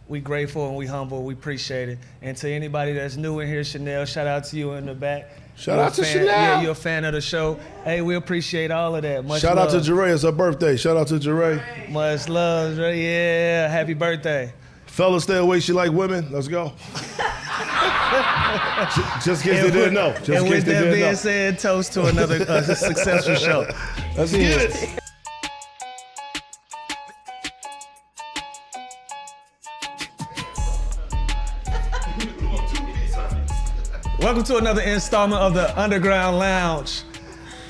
We grateful and we humble. We appreciate it. And to anybody that's new in here, Chanel, shout out to you in the back. Shout out to Chanel. Yeah, you're a fan of the show. Hey, we appreciate all of that. Much Shout love. out to Jeray. It's her birthday. Shout out to Jeray. Much love. Yeah, happy birthday. Fellas, stay away. She like women. Let's go. Just in case they didn't know. Just in and case with they that didn't being know. said, toast to another successful show. Let's get it. Welcome to another installment of the Underground Lounge.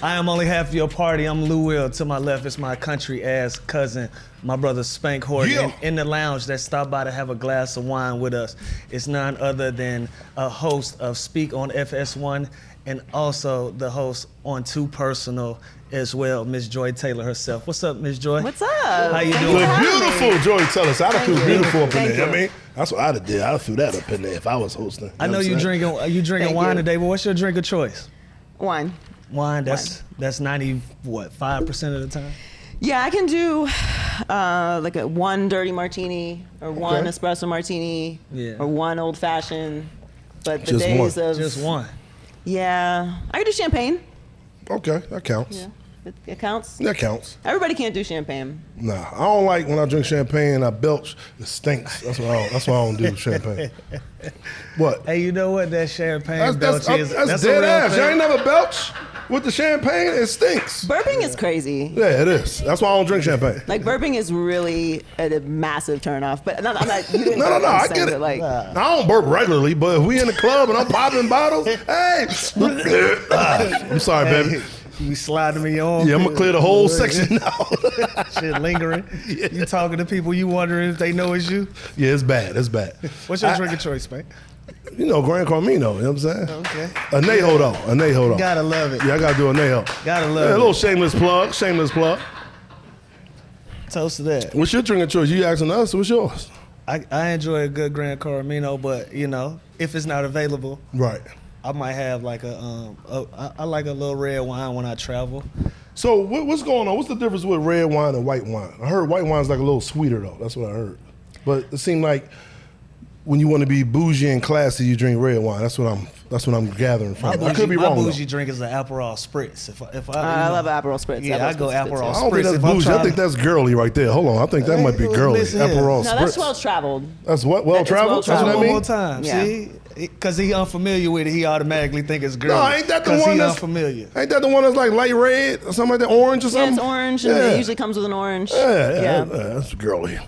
I am only half of your party. I'm Lou Will. To my left is my country-ass cousin, my brother Spank Horton. Yeah. In the lounge that stopped by to have a glass of wine with us. It's none other than a host of Speak on FS1 and also the host on Too Personal as well, Miss Joy Taylor herself. What's up, Miss Joy? What's up? How you doing? Look beautiful, Joy. Tell us. I'd have feel beautiful up in Thank there. you. I mean, that's what I'd have did. I'd have threw that up in there if I was hosting. I know what you I'm saying? drinking Thank wine you. today, but what's your drink of choice? Wine. Wine. That's 5% of the time. Yeah, I can do like a one dirty martini or one espresso martini or one old fashioned. But the Just days one. of Just one. Yeah, I can do champagne. Okay, that counts. Yeah, it counts. That counts. Everybody can't do champagne. Nah, I don't like when I drink champagne and I belch. It stinks. That's why I don't do champagne. What? Hey, you know what that champagne That's belch is? dead a real ass. thing. You ain't never belch with the champagne. It stinks. Burping is crazy. Yeah, it is. That's why I don't drink champagne. Like burping is really a massive turnoff. But I'm not. You didn't No, burp, I'm I saying get it. that, like, I don't burp regularly, but if we in the club and I'm popping bottles, hey, I'm sorry, baby. You sliding me on. Yeah, I'm gonna clear the whole section now. Shit lingering. You talking to people, you wondering if they know it's you. Yeah, it's bad. It's bad. What's your drink of choice, man? You know, Grand Carmino, you know what I'm saying? Okay. Anejo though. Anejo though. Gotta love it. Yeah, I gotta do Anejo. Gotta love Yeah, a it. little shameless plug. Shameless plug. Toast to that. What's your drink of choice? You asking us? What's yours? I enjoy a good Grand Carmino, but you know, if it's not available, Right. I might have like I like a little red wine when I travel. So what's going on? What's the difference with red wine and white wine? I heard white wine's like a little sweeter though. That's what I heard. But it seemed like when you want to be bougie and classy, you drink red wine. That's what I'm gathering from. I could be my wrong. bougie though. drink is an Aperol Spritz. If I love Aperol Spritz. Yeah, I go Aperol I don't think Spritz. that's If I'm bougie. I trying think that's girly right there. Hold on. I think that might be girly. listen. Aperol No, Spritz. that's well traveled. That's what? Well traveled? well-traveled. That's what that one more means? time. Yeah. See? Because he unfamiliar with it, he automatically think it's girl. No, ain't that the one he that's unfamiliar. Ain't that the one that's like light red or something like that, orange or Yeah, something? it's orange, and it usually comes with an orange. Yeah, that's girly.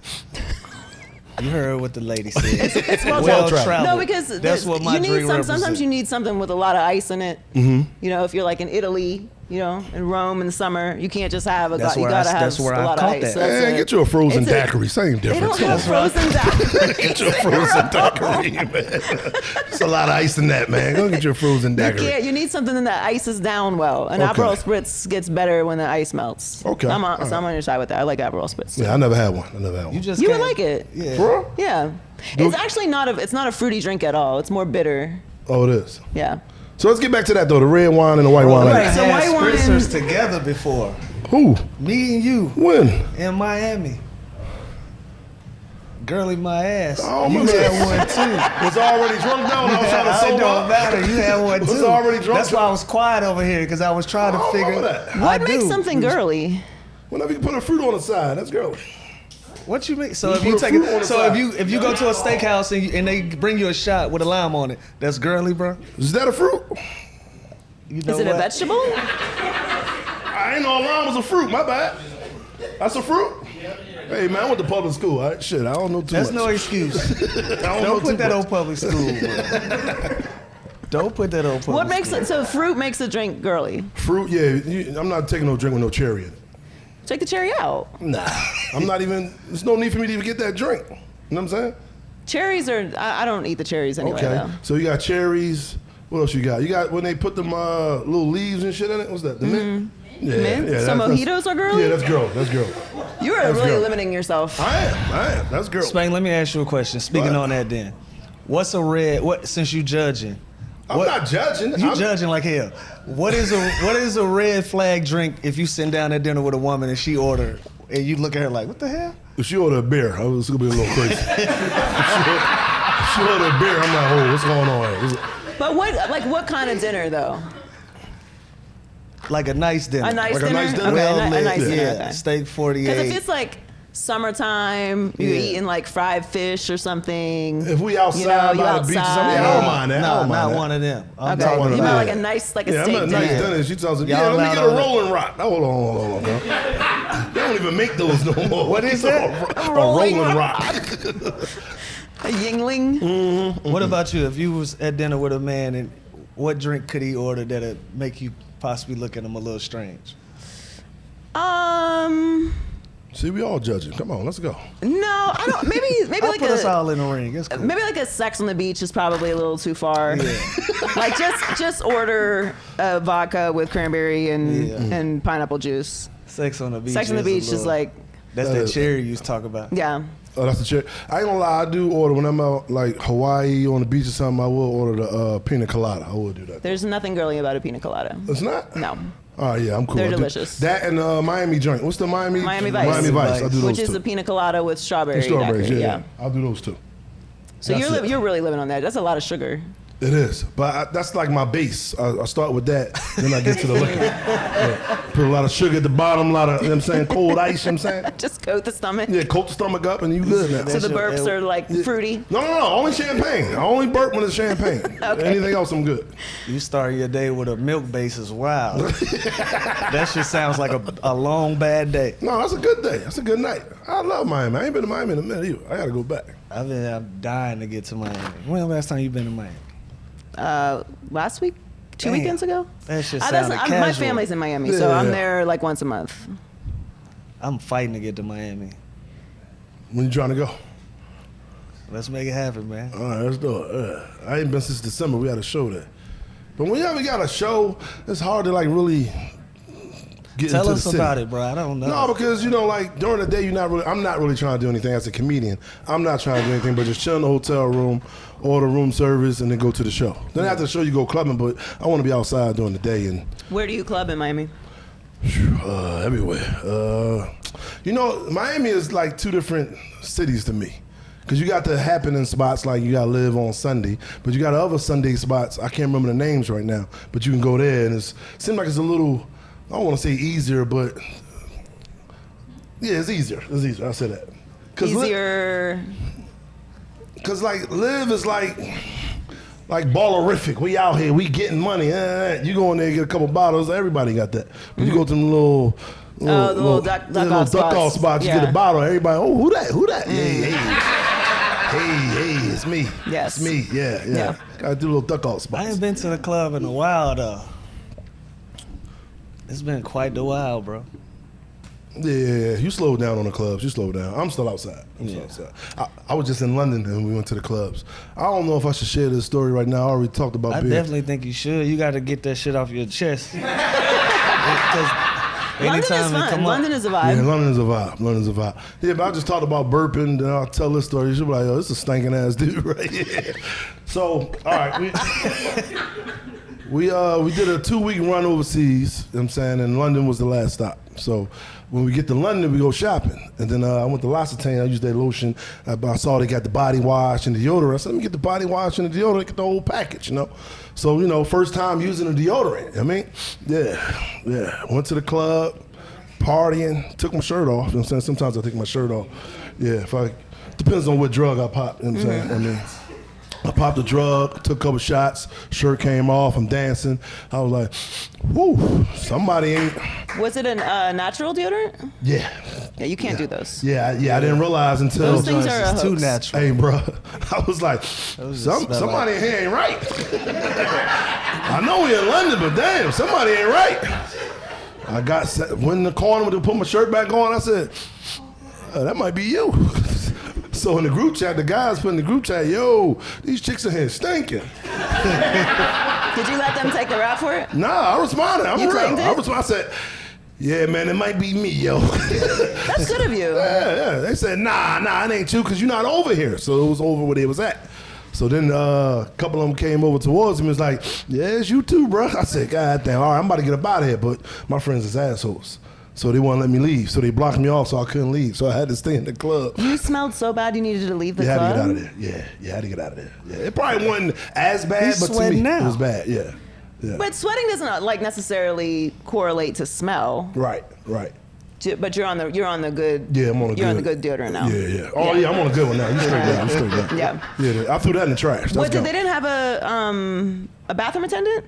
You heard what the lady said. It's well traveled. traveled. No, because that's what my you need drink sometimes represents. you need something with a lot of ice in it. Mm-hmm. You know, if you're like in Italy, you know, in Rome in the summer, you can't just have That's you where gotta I- have that's where a I lot of caught ice. that. So that's Man, get you a frozen it's daiquiri. Same They difference. don't have frozen daiquiri. Get you a frozen daiquiri, man. There's a lot of ice in that, man. Go get you a frozen daiquiri. Yeah, you need something that ices down well. And Okay. Aperol Spritz gets better when the ice melts. Okay. I'm on, All so I'm on your side with that. I like Aperol Spritz. Yeah, I never had one. You just You would can't- like it. Yeah. Bro? Yeah. It's actually it's not a fruity drink at all. It's more bitter. Oh, it is. Yeah. So let's get back to that though. The red wine and the white wine. We Right, had so white wine- spritzers together before. Who? Me and you When? in Miami. Girly my ass. Oh, you my had man. one too. Was already drunk down. I was trying to It sober don't up. matter. You had one too. Was already drunk. That's why I was quiet over here because I was trying to I don't figure. remember that. What I makes do. something girly? Whenever you can put a fruit on the side, that's girly. What you mean? So You if you put a take fruit on it, the so side. if you go to a steakhouse and they bring you a shot with a lime on it, that's girly, bro. Is that a fruit? You know Is it a what? vegetable? I ain't know lime was a fruit. My bad. That's a fruit? Hey, man, I went to public school. All right? Shit, I don't know too That's much. no excuse. I Don't know put too that much. on public school, bro. Don't put that on public What makes school. it so fruit makes the drink girly? Fruit, yeah. I'm not taking no drink with no cherry in it. Take the cherry out. Nah. I'm not even, there's no need for me to even get that drink. You know what I'm saying? Cherries are I don't eat the cherries anyway Okay. though. So you got cherries. What else you got? You got when they put them little leaves and shit in it? What's that? The mint? Yeah, Mint? So mojitos are girly? Yeah, that's girl. That's girl. You are That's really girl. limiting yourself. I am. That's girl. Spank, let me ask you a question. Speaking What? on that then. What's a red, since you judging? I'm not judging. You I'm- judging like hell. What is a red flag drink if you sit down at dinner with a woman and she ordered and you look at her like, what the hell? If she order a beer, it's gonna be a little crazy. if she order a beer, I'm like, oh, what's going on here? But what kind of dinner though? Like a nice dinner. A nice Like a dinner? nice dinner? Okay, a nice yeah, dinner. Okay. steak 48. Because if it's like summertime, you're eating like fried fish or something. If we outside you by the beach or something, outside. I don't mind that. I No, don't mind not that. one of them. I'm Okay, talking one you of meant them. like a nice, like a Yeah, I'm steak at a dinner. nice dinner. She tells me, Y'all let me allowed get a all that. rolling rock. Now, hold on, girl. They don't even make those no more. What is that? A rolling rock. A Yingling. What about you? If you was at dinner with a man, and what drink could he order that'd make you possibly look at him a little strange? See, we all judging. Come on, let's go. No, I don't. Maybe I'll like put us all in the ring. It's cool. maybe like a Sex on the Beach is probably a little too far. Yeah. Like just order vodka with cranberry and pineapple juice. Sex on the beach. Sex on the Beach is like, that's that cherry you used to talk about. yeah. Oh, that's the chick. I ain't gonna lie, I do order when I'm out like Hawaii on the beach or something. I will order the pina colada. I will do that. There's nothing girly about a pina colada. It's not. No. Oh yeah, I'm cool. They're I do- delicious. That and Miami joint. What's the Miami? Miami Vice. Miami Vice. I do those Which is two. a pina colada with strawberry. And strawberries. daiquiri, Yeah, I'll do those two. So That's it. you're really living on that. That's a lot of sugar. It is, but that's like my base. I start with that, then I get to the liquor. Yeah. Put a lot of sugar at the bottom, a lot of, you know what I'm saying, cold ice, you know what I'm saying? Just coat the stomach. Yeah, coat the stomach up and you good now. So the burps are like fruity. No, only champagne. I only burp when it's champagne. Anything else, I'm good. You start your day with a milk base is wild. That shit sounds like a long bad day. No, that's a good day. That's a good night. I love Miami. I ain't been to Miami in a minute either. I gotta go back. I'm dying to get to Miami. When the last time you been to Miami? Last week, two Damn. weekends ago. That shit That's- sounded my casual. family's in Miami, so Yeah. I'm there like once a month. I'm fighting to get to Miami. When you trying to go? Let's make it happen, man. All right, let's do it. I ain't been since December. We had a show there. But whenever we got a show, it's hard to like really get Tell into us the city. about it, bro. I don't know. No, because like during the day, I'm not really trying to do anything as a comedian. I'm not trying to do anything but just chill in the hotel room, order room service, and then go to the show. Then after the show, you go clubbing, but I want to be outside during the day and Where do you club in Miami? everywhere. Miami is like two different cities to me. Because you got the happening spots like you got to live on Sunday, but you got other Sunday spots. I can't remember the names right now, but you can go there and it seems like it's a little, I don't want to say easier, but yeah, it's easier. It's easier. I'll say that. Easier. Because like live is like ballerific. We out here, we getting money. You go in there, get a couple bottles. Everybody got that. But you go to them little duck off spots. You Yeah. get a bottle. Everybody, oh, who that? Who that? Hey, it's me. Yes. It's me. Yeah. Gotta do little duck off spots. I ain't been to the club in a while though. It's been quite the while, bro. Yeah, you slow down on the clubs. You slow down. I'm still outside. I was just in London and we went to the clubs. I don't know if I should share this story right now. I already talked about I beer. definitely think you should. You got to get that shit off your chest. 'Cause London is anytime it fun. come up- London is a Yeah, vibe. London is a vibe. London's a vibe. Yeah, but I just talked about burping, then I'll tell this story. She'll be like, "Yo, this is a stinking ass dude right here." So, all right, we did a 2-week run overseas. You know what I'm saying, and London was the last stop. So when we get to London, we go shopping, and then I went to L'Occitane. I used their lotion. I saw they got the body wash and the deodorant. I said, "Let me get the body wash and the deodorant. Get the whole package." So first time using a deodorant. I mean, yeah. Went to the club, partying, took my shirt off. You know what I'm saying? Sometimes I take my shirt off. Yeah, depends on what drug I pop. You know what I'm saying? I popped a drug, took a couple shots, shirt came off, I'm dancing. I was like, whoo, somebody ain't. Was it a natural deodorant? Yeah. Yeah, you can't do those. Yeah, I didn't realize until. Those things are a It's too hoax. natural. Hey, bro, I was like, Those just smell somebody in here ain't right. I know we in London, but damn, somebody ain't right. I went in the corner to put my shirt back on. I said, that might be you. So in the group chat, the guys put in the group chat, "Yo, these chicks in here stinking." Did you let them take the rap for it? Nah, I responded. I'm You real. claimed it? I said, "Yeah, man, it might be me, yo." That's good of you. Yeah. They said, nah, it ain't you because you're not over here. So it was over where they was at. So then a couple of them came over towards me and was like, "Yeah, it's you too, bro." I said, "God damn, all right, I'm about to get up out of here." But my friends is assholes. So they wouldn't let me leave. So they blocked me off, so I couldn't leave. So I had to stay in the club. You smelled so bad you needed to leave the You had club? to get out of there. Yeah, you had to get out of there. Yeah, it probably wasn't as bad, He's but to me, sweating now. it was bad. Yeah. Yeah. But sweating doesn't like necessarily correlate to smell. Right. But you're on the good. Yeah, I'm on a You're on the good. good deodorant now. Yeah. Oh yeah, I'm on a good one now. You straight down. You straight down. Yeah. Yeah, I threw that in the trash. What? They didn't have a bathroom attendant?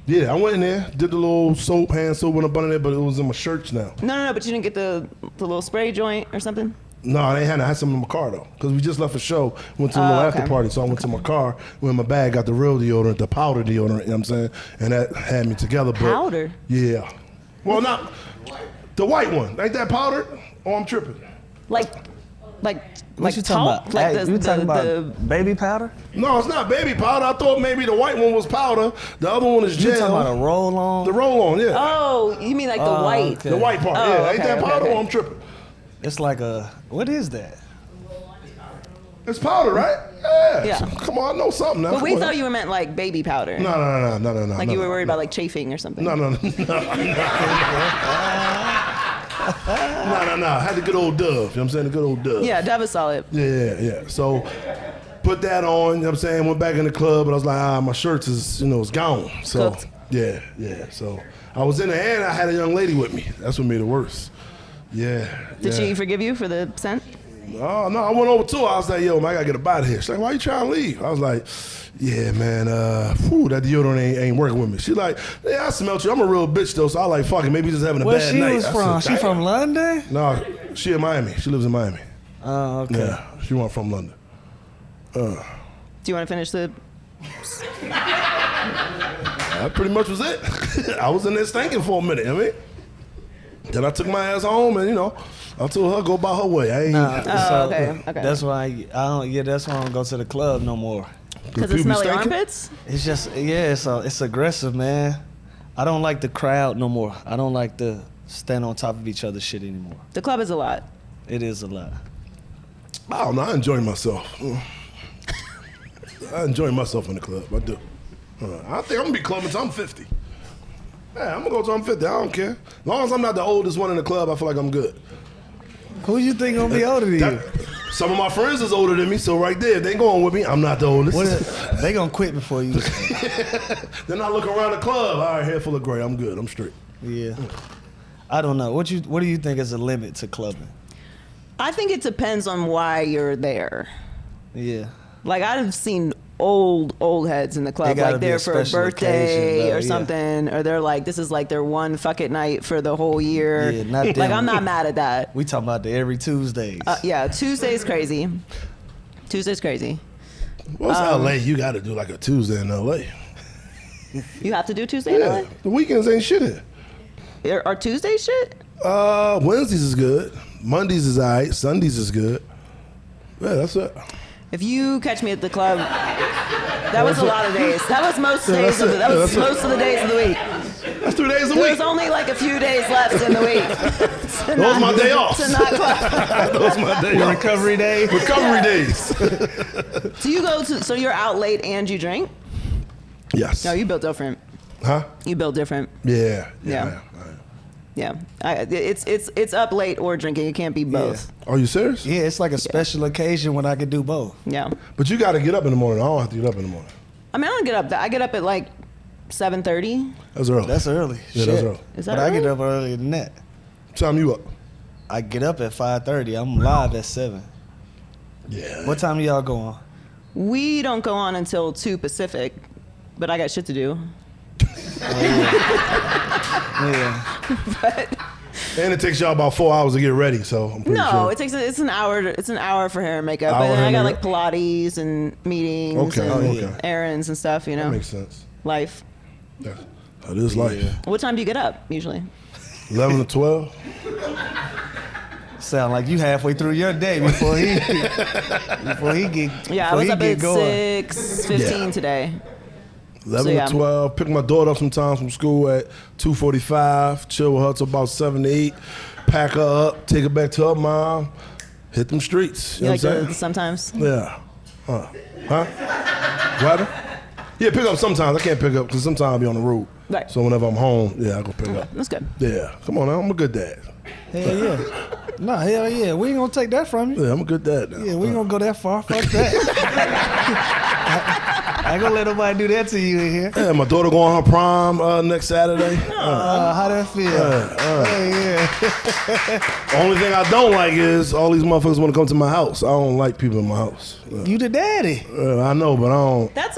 Yeah, I went in there, did the little soap, hand soap, went up under there, but it was in my shirts now. No. But you didn't get the little spray joint or something? No, they hadn't. I had some in my car though, because we just left a show, went to a little after party, so I went to my car, went in my bag, got the real deodorant, the powder deodorant, you know what I'm saying, and that had me together. But, Powder? Yeah. Well, not the white one. Ain't that powdered? Oh, I'm tripping. Like What you talc? talking about? Like Hey, you talking about baby powder? No, it's not baby powder. I thought maybe the white one was powder. The other one is gel. You talking about a roll on? The roll on, yeah. Oh, you mean like the white? okay. The white part, Oh, yeah. okay, Ain't that okay, powder? okay. Oh, I'm tripping. It's like a, what is that? It's powder, right? Yeah. Yeah. Come on, I know something now. But we Come on. thought you meant like baby powder. No. Like you were worried about like chafing or something. No. No. I had the good old Dove. You know what I'm saying? The good old Dove. Yeah, Dove is solid. Yeah. So put that on, you know what I'm saying? Went back in the club and I was like, my shirts is, it's gone. So Cooked. yeah. So I was in there and I had a young lady with me. That's what made it worse. Yeah. Did she forgive you for the scent? Oh, no, I went over to her. I was like, yo, man, I gotta get up out of here. She's like, why you trying to leave? I was like, yeah, man, that deodorant ain't working with me. She's like, yeah, I smelled you. I'm a real bitch, though, so I like, fuck it, maybe just having a Where bad she night. was I from? said, She from London? No, she in Miami. She lives in Miami. Oh, okay. Yeah, she wasn't from London. Do you want to finish the? That pretty much was it. I was in there stinking for a minute, Then I took my ass home and, I told her go by her way. I ain't. Okay. That's why I don't. Yeah, that's why I don't go to the club no more. Because of smelly armpits? It's just it's aggressive, man. I don't like the crowd no more. I don't like to stand on top of each other's shit anymore. The club is a lot. It is a lot. I don't know. I enjoy myself. I enjoy myself in the club. I do. I think I'm gonna be clubbing until I'm 50. Yeah, I'm gonna go till I'm 50. I don't care. As long as I'm not the oldest one in the club, I feel like I'm good. Who you think gonna be older than you? Some of my friends is older than me, so right there, if they going with me, I'm not the oldest. They gonna quit before you. Then I look around the club. All right, hair full of gray. I'm good. I'm straight. Yeah. I don't know. What do you think is a limit to clubbing? I think it depends on why you're there. Yeah. Like I've seen old heads in the club, gotta like be they're a for a special birthday occasion, though, or yeah. something, or they're like, this is like their one fuck it night for the whole year. Yeah, not like them. I'm not mad at that. We talking about the every Tuesdays. Yeah, Tuesday's crazy. Tuesday's crazy. What's LA? You got to do like a Tuesday in LA. You have to do Tuesday Yeah, the weekends ain't shit here. in LA? Are Tuesdays shit? Wednesdays is good. Mondays is alright. Sundays is good. Yeah, that's it. If you catch me at the club, that was a lot of days. That was most days of the, that was most of the days of the week. That's 3 days a There week. was only like a few days left in the week. That was my day off. To not club. That was my day off. Recovery day. Recovery days. Do you go to? So you're out late and you drink? Yes. No, you built different. Huh? You built different. Yeah. Yeah. I am. Yeah, it's up late or drinking. It can't be both. Are you serious? Yeah, it's like a special occasion when I could do both. Yeah. But you got to get up in the morning. I don't have to get up in the morning. I mean, I don't get up. I get up at like 7:30. That's early. That's early. Yeah, Shit. that's early. Is that But I early? get up earlier than that. What time you up? I get up at 5:30. I'm live at 7. Yeah. What time do y'all go on? We don't go on until 2 Pacific, but I got shit to do. Yeah. But And it takes y'all about 4 hours to get ready, so I'm pretty no, sure. it's an hour. It's an hour for hair and makeup. Hour But then hair I got and like Pilates and meetings Okay, and okay. errands and stuff. You know, That makes sense. life. Yeah. That is life. Yeah. What time do you get up usually? 11 to 12. Sound like you halfway through your day before he get Yeah, I before was he up get at going. 6:15 Yeah. today. 11 So, yeah. to 12. Pick my daughter up sometimes from school at 2:45. Chill with her till about 7 to 8. Pack her up. Take her back to her mom. Hit them streets. You know what I'm saying? Sometimes. Yeah. Huh? What? Yeah, pick up sometimes. I can't pick up because sometimes I'll be on the road. Right. So whenever I'm home, I go pick up. That's good. Yeah, come on now. I'm a good dad. Hell yeah. No, hell yeah. We ain't gonna take that from you. Yeah, I'm a good dad now. Yeah, we ain't gonna go that far. Fuck that. I ain't gonna let nobody do that to you in here. Yeah, my daughter going on her prom next Saturday. How that feel? Yeah. Only thing I don't like is all these motherfuckers want to come to my house. I don't like people in my house. You the daddy. I know, but I don't. That's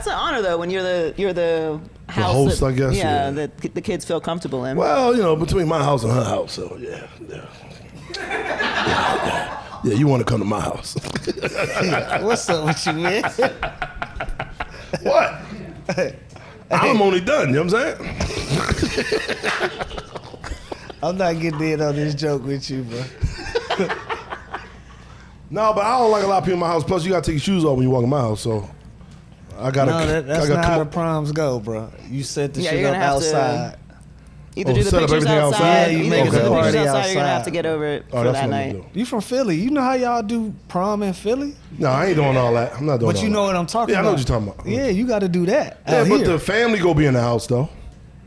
an honor though when you're the house host, that, I guess, yeah. that the kids feel comfortable in. Well, between my house and her house, so yeah. Yeah, you want to come to my house. What's up with you, man? What? I'm only done, you know what I'm saying? I'm not getting in on this joke with you, bro. No, but I don't like a lot of people in my house. Plus, you got to take your shoes off when you walk in my house, so I got to. No, that's not how the proms go, bro. You set the shit up outside. Either do the set up pictures everything outside, you either make do the the party pictures outside, outside. you're gonna have to get over it for that's that what I'm night. gonna do. You from Philly. You know how y'all do prom in Philly? No, I ain't doing all that. I'm not doing But all you know that. what I'm talking about. Yeah, I know what you're talking about. Yeah, you got to do that Yeah, out but here. the family go be in the house, though.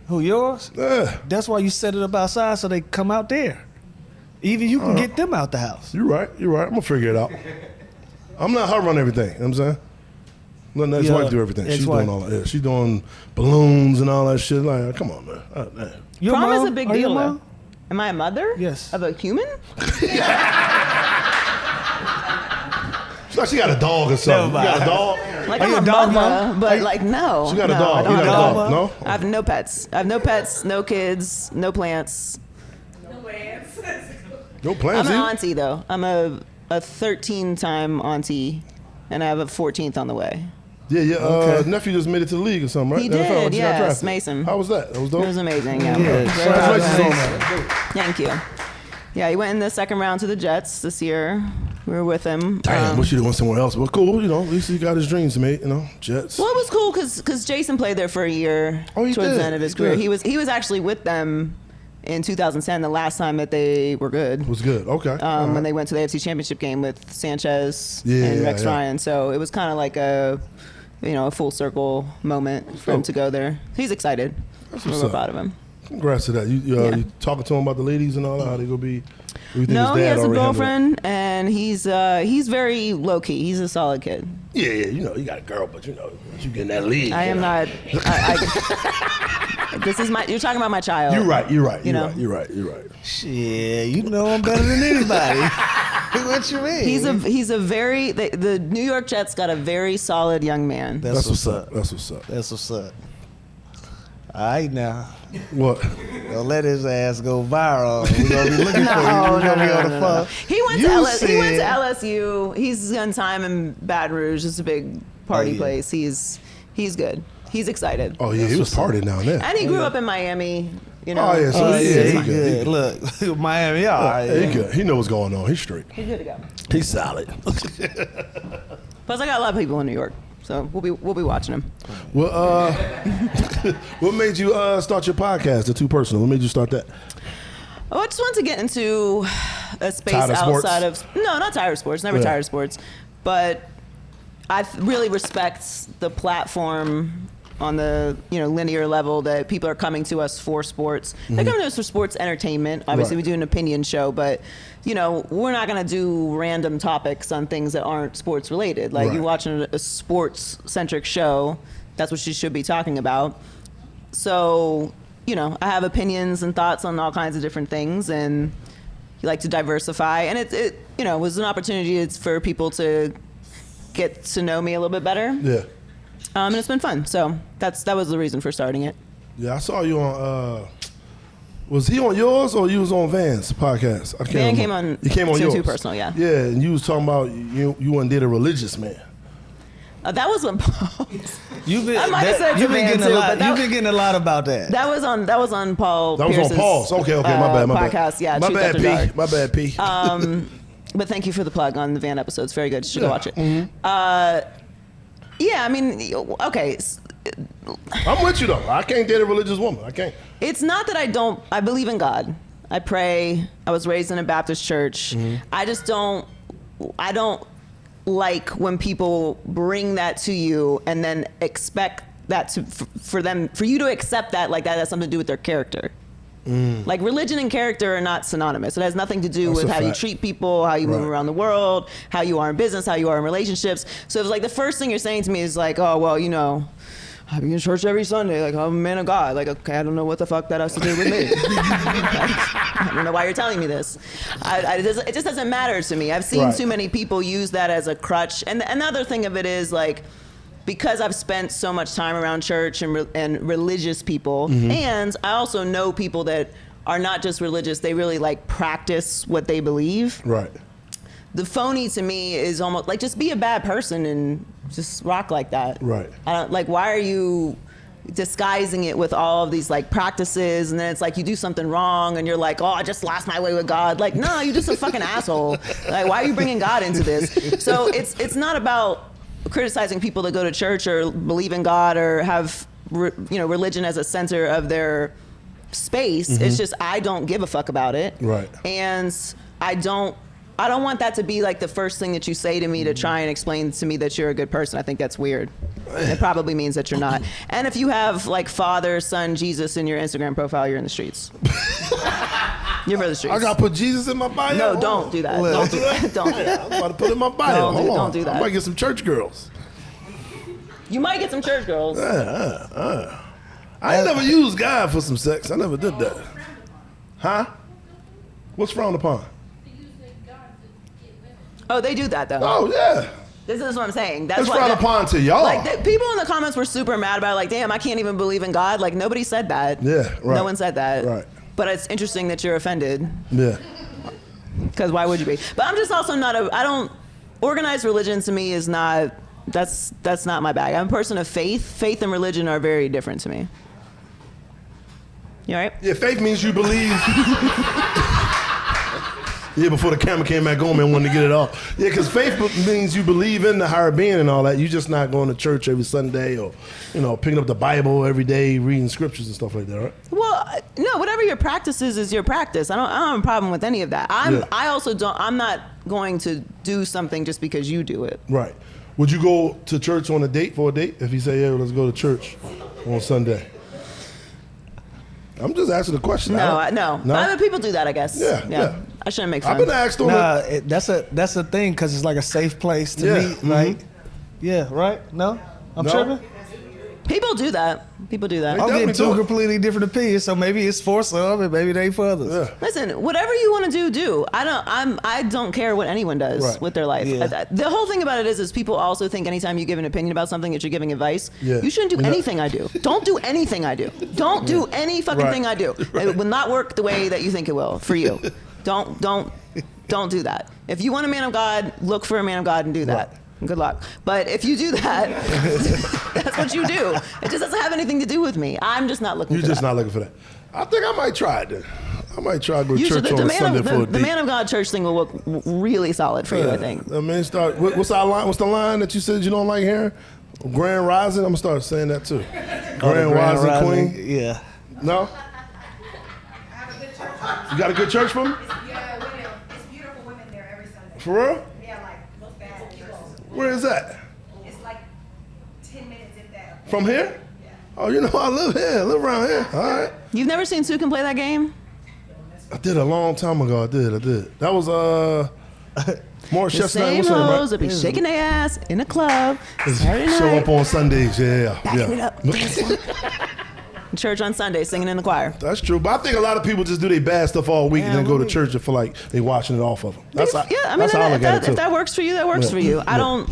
Who, yours? Yeah. That's why you set it up outside so they come out there. Even you can get them out the house. You're right. I'm going to figure it out. I'm not her run everything. You know what I'm saying? Let the ex-wife do everything. She's ex-wife. doing all that. Yeah, she's doing balloons and all that shit. Like, come on, man. Man. Your Prom is mom? a big Are your deal though. mom? Am I a mother? Yes. Of a human? She got a dog or something. You got a dog? Like Are you I'm a a dog mother, mom? but like no. She got a no, dog. I don't You have got a a dog. dog? No? I have no pets. I have no pets, no kids, no plants. No plans, I'm an either? auntie though. I'm a 13-time auntie, and I have a 14th on the way. Yeah, nephew just made it to the league or something, right? He NFL, did, just got yes, drafted. Mason. How was that? That was dope? It was amazing. Yeah. Congratulations on that. Thank you. Yeah, he went in the second round to the Jets this year. We were with him. Damn, wish he'd have went somewhere else. But cool, at least he got his dreams made, Jets. Well, it was cool because Jason played there for a year he towards did. the end of his He career. did. He was actually with them in 2010, the last time that they were good. It was good. Okay. When they went to the AFC Championship game with Sanchez Yeah, and Rex yeah. Ryan. So it was kind of like a full circle moment for him to go there. He's excited. That's We're what's real up. proud of him. Congrats to that. You talking to him about the ladies and all that? How they gonna be? No, he has a already handled it? girlfriend, and he's very low key. He's a solid kid. Yeah, you got a girl, but you getting that lead. I am not. This is my. You're talking about my child. You're right. You're right. know? You're right. Shit, you know I'm better than anybody. What you mean? He's a very. The New York Jets got a very solid young man. That's what's up. That's what's up. That's what's up. All right now. What? Don't let his ass go viral. We're going to be looking for you. We're going to be on the phone. He went to LSU. He's done time in Baton Rouge. It's a big party place. He's good. He's excited. Oh yeah, he was partying down there. And he grew up in Miami. Oh yeah, so Oh, yeah, he he good. Look, Miami, all right. He good. He know what's going on. He's straight. He's good to go. He's solid. Plus, I got a lot of people in New York, so we'll be watching him. Well, what made you start your podcast, The Too Personal? What made you start that? Oh, I just wanted to get into a space Tired of sports? outside of not tired of sports, never tired of sports, but I really respect the platform on the linear level that people are coming to us for sports. They're coming to us for sports entertainment. Obviously, Right. we do an opinion show, but we're not going to do random topics on things that aren't sports related. Like Right. you're watching a sports centric show, that's what you should be talking about. So, I have opinions and thoughts on all kinds of different things, and you like to diversify. And it was an opportunity for people to get to know me a little bit better. Yeah. And it's been fun. So that was the reason for starting it. Yeah, I saw you on. Was he on yours or you was on Van's podcast? I can't Van remember. came on He came on Too yours. Personal, yeah. Yeah, and you was talking about you wouldn't date a religious man. That was when Paul. You've been, I might have said you've to been Van getting too, a lot. but that- You've been getting a lot about that. That was on Paul. That was Pierce's, on Paul's. Okay, my bad. Podcast, yeah. My Truth bad, After P. Dark. My bad, P. But thank you for the plug on the Van episode. It's very good. You should go watch it. Mm-hmm. Yeah, I mean, okay. I'm with you though. I can't date a religious woman. I can't. It's not that I believe in God. I pray. I was raised in a Baptist church. Mm-hmm. I just don't like when people bring that to you and then expect that for you to accept that like that has something to do with their character. Like religion and character are not synonymous. It has nothing to do with how you treat people, how you move around the world, how you are in business, how you are in relationships. So it's like the first thing you're saying to me is like, oh, well, you know, I be in church every Sunday. Like, I'm a man of God. Like, okay, I don't know what the fuck that has to do with me. I don't know why you're telling me this. It just doesn't matter to me. I've seen too many people use that as a crutch. And another thing of it is like, because I've spent so much time around church and religious people, and I also know people that are not just religious, they really like practice what they believe. Right. The phony to me is almost like just be a bad person and just rock like that. Right. Like, why are you disguising it with all of these like practices, and then it's like you do something wrong and you're like, oh, I just lost my way with God. Like, no, you're just a fucking asshole. Like, why are you bringing God into this? So it's not about criticizing people that go to church or believe in God or have religion as a center of their space. It's just I don't give a fuck about it. Right. And I don't want that to be like the first thing that you say to me to try and explain to me that you're a good person. I think that's weird. It probably means that you're not. And if you have like Father, Son, Jesus in your Instagram profile, you're in the streets. You're for the streets. I gotta put Jesus in my bio? No, don't do that. Don't do that. Don't do that. I'm about to put it in my bio. Don't do that. I might get some church girls. You might get some church girls. I ain't never used God for some sex. I never did that. Huh? What's frowned upon? Oh, they do that though. Oh, yeah. This is what I'm saying. That's It's why frowned upon to y'all. Like people in the comments were super mad about it, like, damn, I can't even believe in God. Like nobody said that. Yeah, right. No one said that. Right. But it's interesting that you're offended. Yeah. Because why would you be? But I'm just also not organized religion to me is not, that's not my bag. I'm a person of faith. Faith and religion are very different to me. You all right? Yeah, faith means you believe. Yeah, before the camera came back on, man, wanted to get it off. Yeah, because faith means you believe in the higher being and all that. You're just not going to church every Sunday or, picking up the Bible every day, reading scriptures and stuff like that, right? Well, no, whatever your practice is your practice. I don't have a problem with any of that. I'm not going to do something just because you do it. Right. Would you go to church for a date if he say, yeah, let's go to church on Sunday? I'm just asking the question. No. Other people do that, I guess. Yeah. I shouldn't make fun. I've been asked on that's a thing because it's like a safe place to meet. Like, yeah, right? No, I'm tripping. People do that. I'm getting two completely different opinions, so maybe it's for some and maybe they for others. Yeah. Listen, whatever you want to do. I don't care what anyone does with their life. Yeah. The whole thing about it is people also think anytime you give an opinion about something that you're giving advice. Yeah. You shouldn't do anything I do. Don't do anything I do. Don't do any fucking thing I do. It will not work the way that you think it will for you. Don't do that. If you want a man of God, look for a man of God and do that. Right. Good luck. But if you do that, that's what you do. It just doesn't have anything to do with me. I'm just not looking for that. You're just not looking for that. I think I might try it then. I might try to go to You church should. on Sunday for a date. The man of God church thing will look really solid for you, I think. I mean, what's our line? What's the line that you said you don't like hearing? Grand Rising? I'm going to start saying that too. Grand Rising Queen? Yeah. No? You got a good church for me? Yeah, women. It's beautiful women there every Sunday. For real? Yeah, like look bad churches. Where is that? It's like 10 minutes if that. From here? Yeah. Oh, I live here. I live around here. All right. You've never seen Sue can play that game? I did a long time ago. I did. That was Morris The Chestnut. same What's her name, hoes right? that be shaking their ass in a club Saturday night. Show up on Sundays. Yeah. Backing it up. Church on Sunday, singing in the choir. That's true, but I think a lot of people just do their bad stuff all week and then go to church and feel like they watching it off of them. That's how I look at it too. If that works for you, that works for you. I don't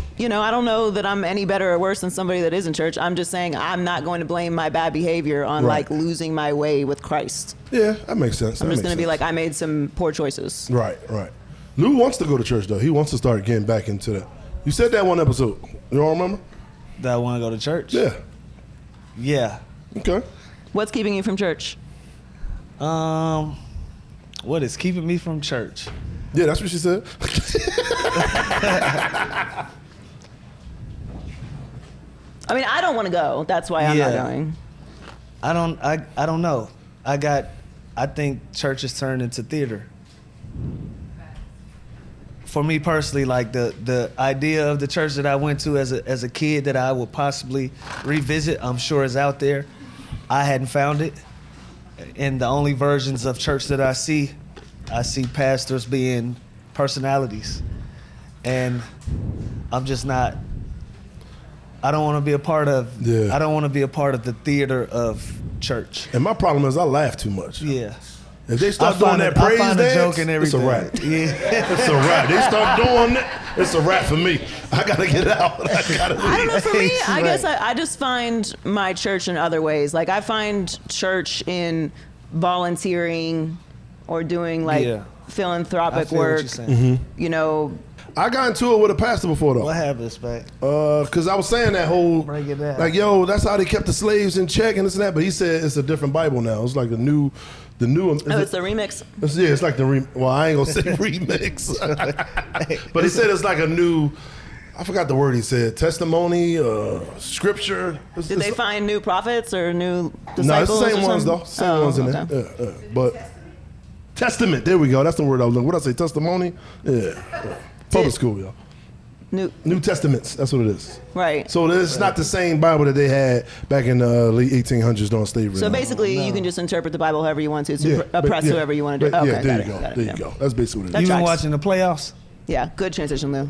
know that I'm any better or worse than somebody that is in church. I'm just saying I'm not going to blame my bad behavior on like losing my way with Christ. Yeah, that makes sense. I'm just going to be like, I made some poor choices. Right. Lou wants to go to church though. He wants to start getting back into that. You said that one episode. You don't remember? That I want to go to church? Yeah. Yeah. Okay. What's keeping you from church? What is keeping me from church? Yeah, that's what she said. I mean, I don't want to go. That's why I'm not going. I don't know. I think church has turned into theater. for me personally, like the idea of the church that I went to as a kid that I would possibly revisit, I'm sure is out there. I hadn't found it. And the only versions of church that I see pastors being personalities. And I'm just not, I don't want to be a part of, I don't want to be a part of the theater of church. And my problem is I laugh too much. Yeah. If they start doing that praise I find a dance, joke in it's a everything. wrap. Yeah. It's a wrap. They start doing it, it's a wrap for me. I gotta get out. I gotta leave. I don't know. For me, I Right. guess I just find my church in other ways. Like I find church in volunteering or doing like Yeah. philanthropic I feel what work. you're saying. You know, I got into it with a pastor before though. What happened, Spank? Because I was saying that whole, Break it down. like, yo, that's how they kept the slaves in check and this and that. But he said it's a different Bible now. It's like the new. it's the remix. It's like the well, I ain't gonna say remix, but he said it's like a new. I forgot the word he said. Testimony, scripture. Did they find new prophets or new disciples? No, it's the same or ones something? though. Same ones in okay. there. But testament. There we go. That's the word I was looking. What I say? Testimony. Yeah. Public school, y'all. New Testaments. That's what it is. Right. So it's not the same Bible that they had back in the late 1800s during slavery. So basically, you can just interpret the Bible however you want to oppress whoever you want to do. Yeah, Okay, there got you it, go. got it, There yeah. you go. That's basically what it That is. You been tracks. watching the playoffs? Yeah, good transition, Lou.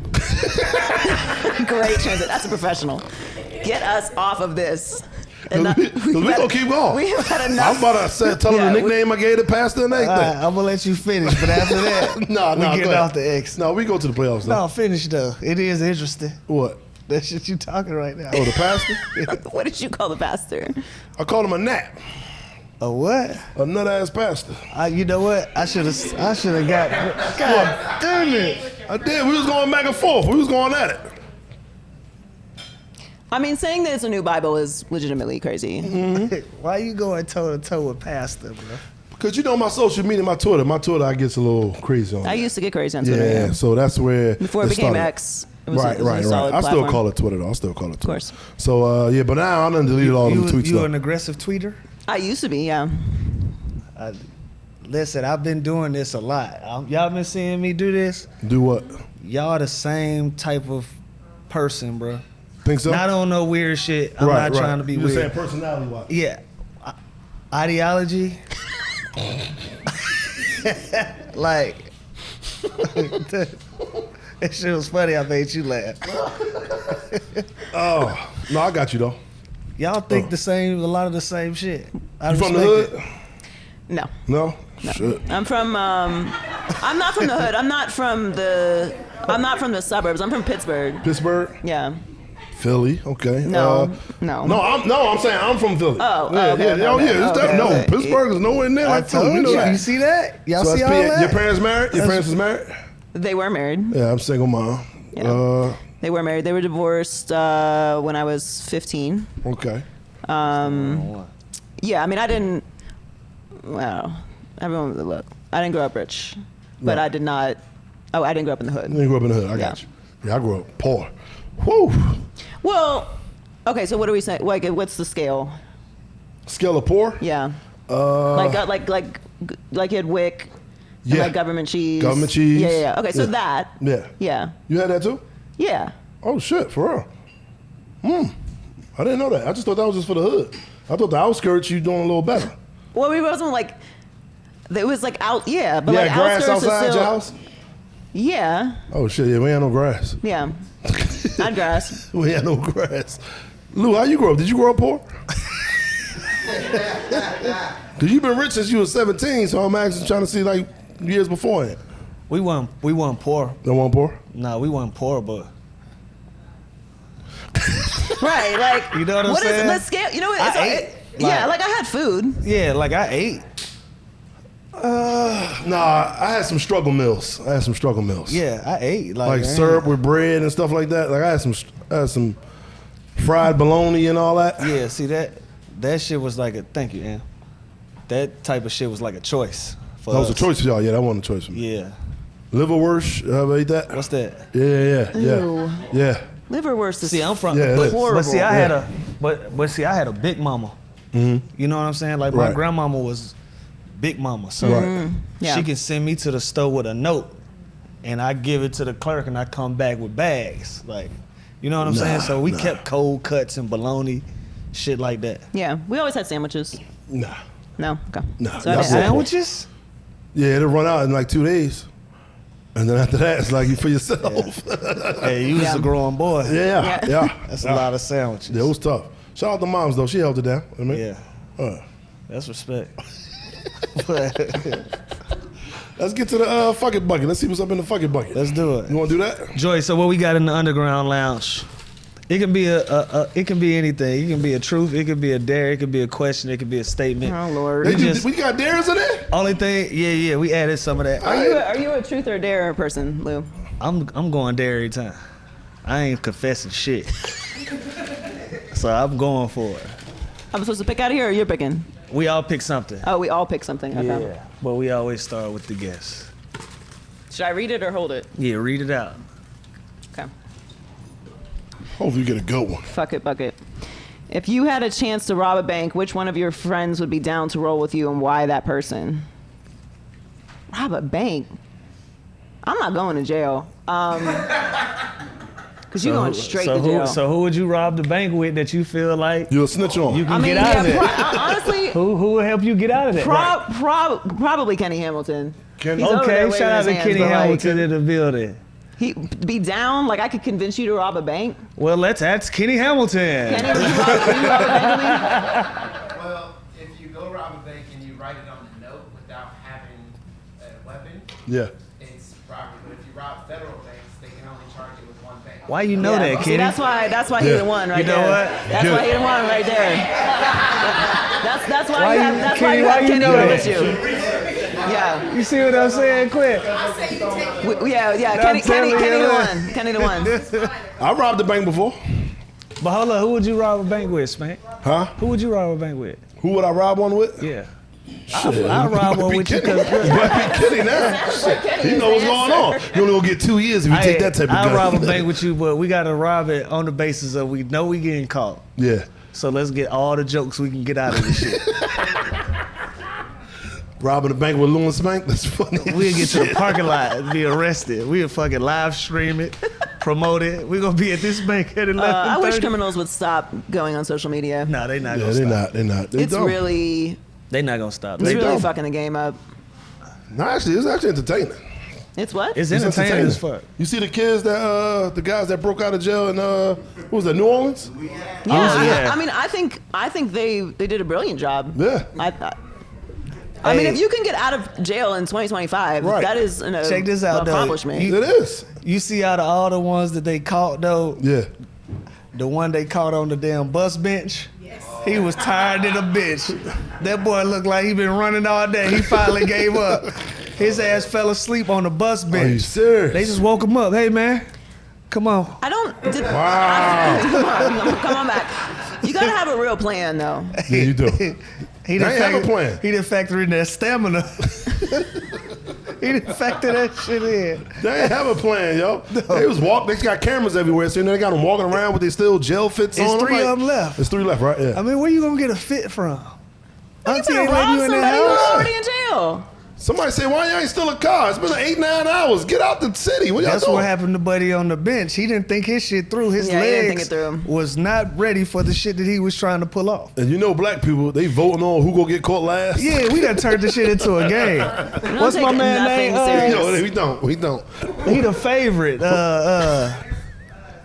Great transition. That's a professional. Get us off of this. We gonna keep going. We have had enough. I'm about to tell him Yeah, the nickname I gave the pastor and All everything. right, I'm gonna let you finish, but after that, No, we go get ahead. off the X. No, we go to the playoffs now. No, finish though. It is interesting. What? That shit you talking right now. Oh, the pastor? What did you call the pastor? I called him a nap. A what? A nut ass pastor. You know what? I should have got. God damn it! I did. We was going back and forth. We was going at it. I mean, saying that it's a new Bible is legitimately crazy. Why you going toe to toe with pastor, bro? Because you know my social media, my Twitter, I gets a little crazy on I it. used to get crazy on Twitter. Yeah, so that's where Before it became started. X. It was Right. a solid I still platform. call it Twitter though. I still call it Twitter. course. So yeah, but now I done deleted all them tweets You though. an aggressive tweeter? I used to be, yeah. Listen, I've been doing this a lot. Y'all been seeing me do this? Do what? Y'all the same type of person, bro. Think so? Not on no weird shit. I'm not trying to be you weird. just saying personality wise. Yeah. Ideology. Like, that shit was funny. I made you laugh. Oh, no, I got you though. Y'all think a lot of the same shit. I You from the respect hood? it. No. No? Shit. I'm from, I'm not from the hood. I'm not from the suburbs. I'm from Pittsburgh. Pittsburgh? Yeah. Philly, okay. No. I'm saying I'm from Philly. Oh, yeah, okay, yeah, okay, oh, okay, yeah. It's okay, no, okay. Pittsburgh is nowhere near I like Philly. told We know you. that. You see that? Y'all So see that's all Your that? parents married? Your parents is married? They were married. Yeah, I'm single mom. Yeah. They were married. They were divorced when I was 15. Okay. Yeah, I mean, I didn't. Well, everyone look. I didn't grow up rich, but Right. I did not. Oh, I didn't grow up in the hood. You didn't grow up in the hood. I got you. Yeah, I grew up poor. Whew. Well, okay. So what do we say? Like, what's the scale? Scale of poor? Yeah. Like you had WIC. And Yeah. like government cheese. Government cheese. Yeah. Okay, so Yeah. that. Yeah. Yeah. You had that too? Yeah. Oh shit, for real. I didn't know that. I just thought that was just for the hood. I thought the outskirts you doing a little better. Well, we wasn't like. It was like out. Yeah, but You like had grass outskirts is outside still, your house? Yeah. Oh shit, yeah, we ain't no grass. Yeah. I had grass. We ain't no grass. Lou, how you grow up? Did you grow up poor? Cause you been rich since you was 17, so I'm actually trying to see like years beforehand. We weren't poor. No one poor? No, we weren't poor, but Right, like You know what I'm saying? What is the scale? You know what? It's I ate, yeah, like I had food. yeah, like I ate. Nah, I had some struggle meals. Yeah, I ate. Like man. syrup with bread and stuff like that. Like I had some fried bologna and all that. Yeah, see that shit was like a thank you, Ann. That type of shit was like a choice for That was a us. choice for y'all. Yeah, that wasn't a choice for me. Yeah. Liverwurst, you ever ate that? What's that? Ew. Yeah. Liverwurst is See, I'm from, Yeah, it but, is. horrible. but see, I had I had a big mama. You know what I'm saying? Like my Right. grandmama was big mama, so Right. Yeah. she can send me to the store with a note and I give it to the clerk, and I come back with bags. Like, you know what I'm saying? So we kept cold cuts and bologna, shit like that. Yeah, we always had sandwiches. Nah. No, okay. Nah, So I y'all didn't- broke. Sandwiches? Yeah, it'll run out in like 2 days. And then after that, it's like you for yourself. Hey, you was Yeah. a growing boy. Yeah. That's a lot of sandwiches. Yeah, it was tough. Shout out to moms though. She held it down. I mean, Yeah, that's respect. But let's get to the fuck it bucket. Let's see what's up in the fuck it bucket. let's do it. You want to do that? Joy, so what we got in the underground lounge? It can be it can be anything. It can be a truth. It can be a dare. It can be a question. It can be a statement. Oh Lord. just- We got dares in there? Only thing, yeah, we added some of that. Are you a truth or dare person, Lou? I'm going dare every time. I ain't confessing shit. So I'm going for it. I'm supposed to pick out of here, or you're picking? We all pick something. Oh, we all pick something. Okay. Yeah, but we always start with the guess. Should I read it or hold it? Yeah, read it out. Okay. Hopefully you get a good one. Fuck it, bucket. If you had a chance to rob a bank, which one of your friends would be down to roll with you, and why that person? Rob a bank? I'm not going to jail. Because you're going straight to jail. So who would you rob the bank with that you feel like You'll snitch on. you can get out of it? honestly, Who will help you get out of that? probably Kenny Hamilton. Kenny- He's over there Okay, waving shout out his to hands, Kenny but, like, Hamilton in the building. He be down, like I could convince you to rob a bank. Well, let's ask Kenny Hamilton. Kenny, will you rob a bank with me? Well, if you go rob a bank and you write it on the note without having a weapon, Yeah. it's robbery. But if you rob federal banks, they can only charge you with one bank. Why you know Yeah, that, see, Kenny? that's why he Yeah. the one right You know there. what? That's why he the one right there. That's why you have that's why you have Kenny know go that? with you. Yeah. You see what I'm saying? Quick. Yeah. Kenny the one. Kenny the one. I robbed the bank before. But hold on, who would you rob a bank with, Spank? Huh? Who would you rob a bank with? Who would I rob one with? Yeah. Shit, I rob you one might with be you kidding. because You might be kidding now. Shit. You know what's going on. You only gonna get 2 years if you take that type of gun. I'll rob a bank with you, but we gotta rob it on the basis of we know we getting caught. Yeah. So let's get all the jokes we can get out of this shit. Robbing the bank with Lou and Spank? That's funny. We'll get to the parking lot and be arrested. We'll fucking live stream it, promote it. We're gonna be at this bank at 11:30. I wish criminals would stop going on social media. Nah, they not Yeah, gonna they're stop. not. They're not. They It's dumb. really They not gonna stop. it's They really dumb. fucking the game up. No, actually, it's actually entertaining. It's what? It's It's entertaining as fuck. You see the kids that the guys that broke out of jail in what was that, New Orleans? yeah. I mean, I think they did a brilliant job. Yeah. I mean, Hey. if you can get out of jail in 2025, Right. that is an Check this out, though. accomplishment. You- It is. You see out of all the ones that they caught though, Yeah. the one they caught on the damn bus bench, he was tired than a bitch. That boy looked like he been running all day. He finally gave up. His ass fell asleep on the bus Are you bench. serious? They just woke him up. Hey man, come on. I don't. Wow. Come on back. You gotta have a real plan, though. Yeah, you do. He They ain't have a plan. He didn't factor in that stamina. He didn't factor that shit in. They ain't have a plan, yo. They was walking. They got cameras everywhere, so they got them walking around with their still gel fits It's on. I'm 3 like, of them left. It's 3 left, right? Yeah. I mean, where you gonna get a fit from? You Auntie better ain't letting rob you in that somebody who's house. already in jail. Somebody say, why you ain't still a car? It's been 8-9 hours. Get out the city. What y'all That's doing? what happened to Buddy on the bench. He didn't think his shit through. His Yeah, he didn't think legs it through. was not ready for the shit that he was trying to pull off. And you know, black people, they voting on who gonna get caught last. Yeah, we done turned this shit into a game. What's my take man nothing name? serious. No, we don't. We don't. He the favorite.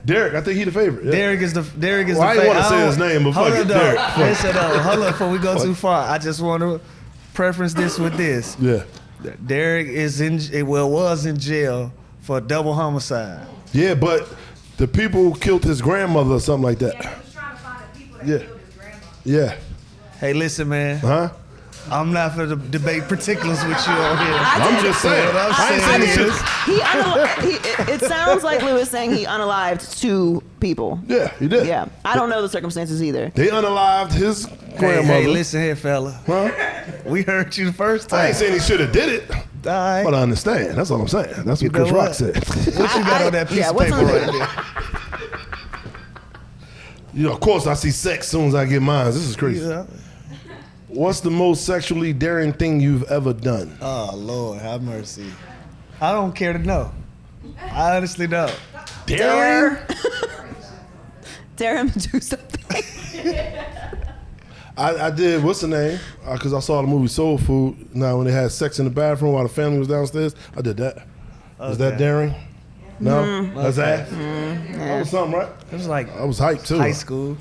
Derek, I think he the favorite. Yeah. Derek is the Well, I favorite. didn't wanna say his name, but hold fuck up, it, though. Derek. Fuck it. Listen, hold up before we go too far. I just want to preference this with this. Yeah. Derek was in jail for double homicide. Yeah, but the people who killed his grandmother or something like Yeah, that. he was trying to find the people that Yeah. killed his grandma. Yeah. Hey, listen, man. Huh? I'm not for the debate particulars with you on here. I'm just saying. What I'm I ain't saying saying is- shit. It sounds like Lou is saying he unalived 2 people. Yeah, he did. Yeah, I don't know the circumstances either. They unalived his Hey, grandmother. hey, listen here, fella. Huh? We heard you the first I time. ain't saying he should have did it, All right. but I understand. That's all I'm saying. That's what know Chris Rock what? said. What you got on that piece yeah, of what's paper on right there? there? You know, of course, I see sex as soon as I get mine. This is crazy. Yeah. What's the most sexually daring thing you've ever done? Oh, Lord, have mercy. I don't care to know. I honestly don't. Dare him to do something. I did. What's the name? Because I saw the movie Soul Food. Now when they had sex in the bathroom while the family was downstairs, I did that. Was that daring? No, that's ass. That was something, right? It was like I was hyped too. high school.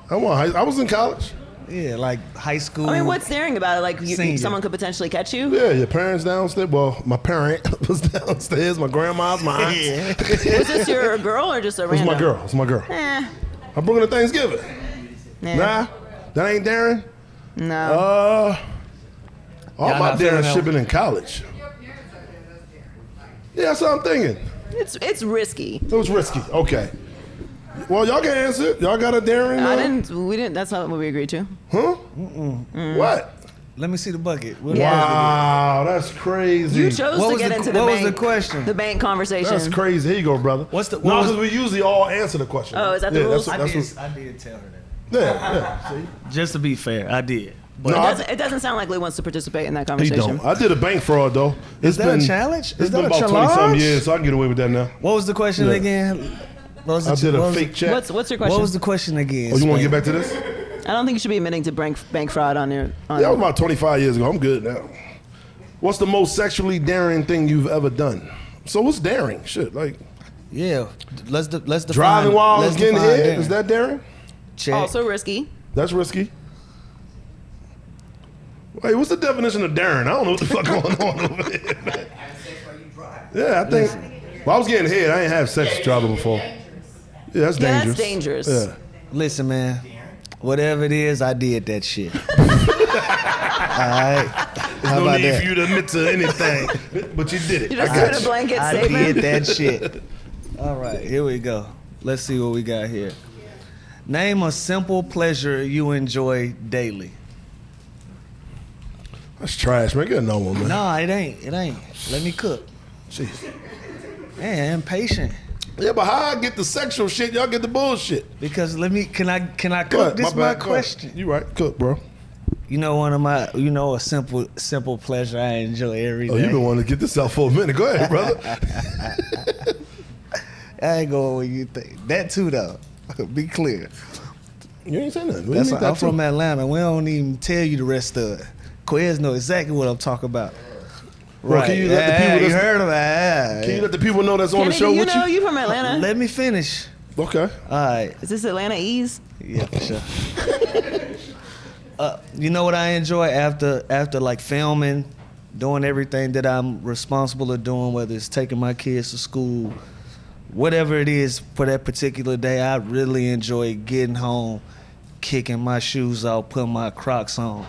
I was in college. Yeah, like high school. I mean, what's daring about it? Like, Senior. someone could potentially catch you? Yeah, your parents downstairs. Well, my parent was downstairs. My grandma's, my aunt. Was this your girl or just a random? It's my girl. Eh, I brought her to Thanksgiving. nah. Nah, that ain't daring. No. All Y'all my not feeling daring that shit been in college. Yeah, that's what I'm thinking. It's risky. It was risky. Okay. Well, y'all can answer it. Y'all got a daring? We didn't. That's not what we agreed to. Huh? What? Let me see the bucket. Yeah. Wow, that's crazy. You chose What to was get the- into the what was bank. the question? The bank conversation. That's crazy. Here you go, brother. What's the- No, what was- because we usually all answer the question. Oh, is that the rules? That's what, I did tell her that. yeah. See? Just to be fair, I did. But No, It doesn't sound like Lee wants to participate in that He conversation. don't. I did a bank fraud though. Is that a challenge? It's Is that been a about 20 some challenge? years, so I can get away with that now. what was the question Yeah. again? What was the I did what a was fake check. What's your question? What was the question again? Oh, you want to Spank? get back to this? I don't think you should be admitting to bank fraud on your. Yeah, that was about 25 years ago. I'm good now. What's the most sexually daring thing you've ever done? So what's daring? Shit, like Yeah, let's define. driving while let's getting define hit. daring. Is that daring? Check. Also risky. That's risky. Wait, what's the definition of daring? I don't know what the fuck going on over there. Having sex while you drive. Yeah, I think. Well, I was getting hit. I ain't have sex driving before. Yeah, that's Yeah, dangerous. that's dangerous. Yeah. Listen, man. Whatever it is, I did that shit. All right. How No about need that? for you to admit to anything, but you did it. You I just got put a you. blanket I statement. did that shit. All right, here we go. Let's see what we got here. Name a simple pleasure you enjoy daily. That's trash, man. Get another one, man. No, it ain't. It ain't. Let me cook. Jeez. Man, I'm patient. Yeah, but how I get the sexual shit, y'all get the bullshit. Because can I Go cook? ahead, This is my bad. Go ahead. question. You right. Cook, bro. You know a simple pleasure I enjoy every day. Oh, you've been wanting to get this out for a minute. Go ahead, brother. I ain't going where you think. That too though. Be clear. You ain't saying nothing. What do That's you why mean I'm that from too? Atlanta. We don't even tell you the rest of it. Quez know exactly what I'm talking about. Well, can you let the people you that's- heard of it? Can you let the people know that's on the Kenny, show do you with know you? you from Atlanta? Let me finish. Okay. All right. Is this Atlanta Ease? Yeah, for sure. You know what I enjoy after like filming, doing everything that I'm responsible of doing, whether it's taking my kids to school, whatever it is for that particular day, I really enjoy getting home, kicking my shoes off, putting my Crocs on,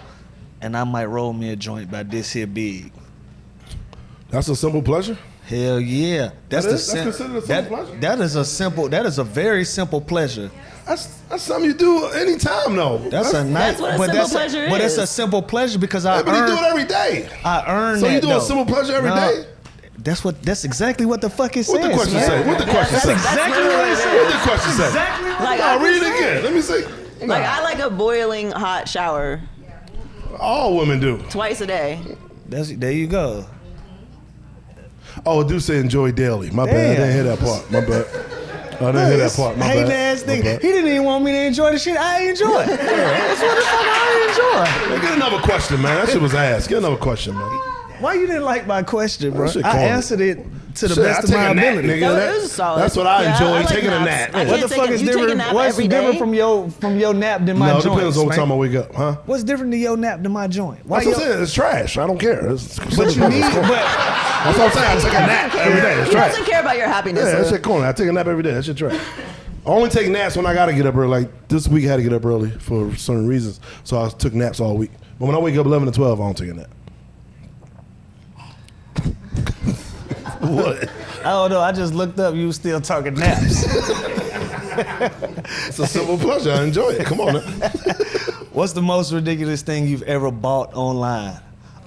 and I might roll me a joint by this here big. That's a simple pleasure. Hell yeah. That's considered a simple pleasure? That is a very simple pleasure. That's something you do anytime, though. That's a nice, That's what a but simple that's pleasure but it's is. a simple pleasure because I Yeah, but you do it earned, every day. I earned So that. you do a though. simple pleasure every day? That's exactly what the fuck it says. What the question man. say? What the question say? Exactly what it says. What the question say? Exactly what Like, No, I read it just- again. Let me see. Like, I like a boiling hot shower All women do. twice a day. there you go. Oh, it do say enjoy daily. My bad. I didn't hear that part. My bad. I didn't hear that part. My Hating bad. ass My nigga. bad. He didn't even want me to enjoy the shit I enjoy. That's what the fuck I enjoy. Man, get another question, man. That shit was ass. Get another question, man. Why you didn't like my question, bro? That shit I corny. answered it to the Shit, best I of take my a nap, ability. nigga. That That- was solid. That's what I Yeah, enjoy, I like taking a naps. nap. I What can't the take fuck a- is you take a different? nap What's every different day? from your nap than my No, it joint? depends on what Spank? time I wake up, huh? What's different than your nap than my joint? Why That's what I'm your- saying. It's trash. I don't care. It's But you need, That's but what I'm saying. I take a nap every day. It's He trash. doesn't care about your happiness. Yeah, that sir. shit corny. I take a nap every day. That shit trash. I only take naps when I gotta get up early. Like this week, I had to get up early for certain reasons, so I took naps all week. But when I wake up 11 to 12, I don't take a nap. What? I don't know. I just looked up. You was still talking naps. It's a simple pleasure. I enjoy it. Come on. Now. What's the most ridiculous thing you've ever bought online?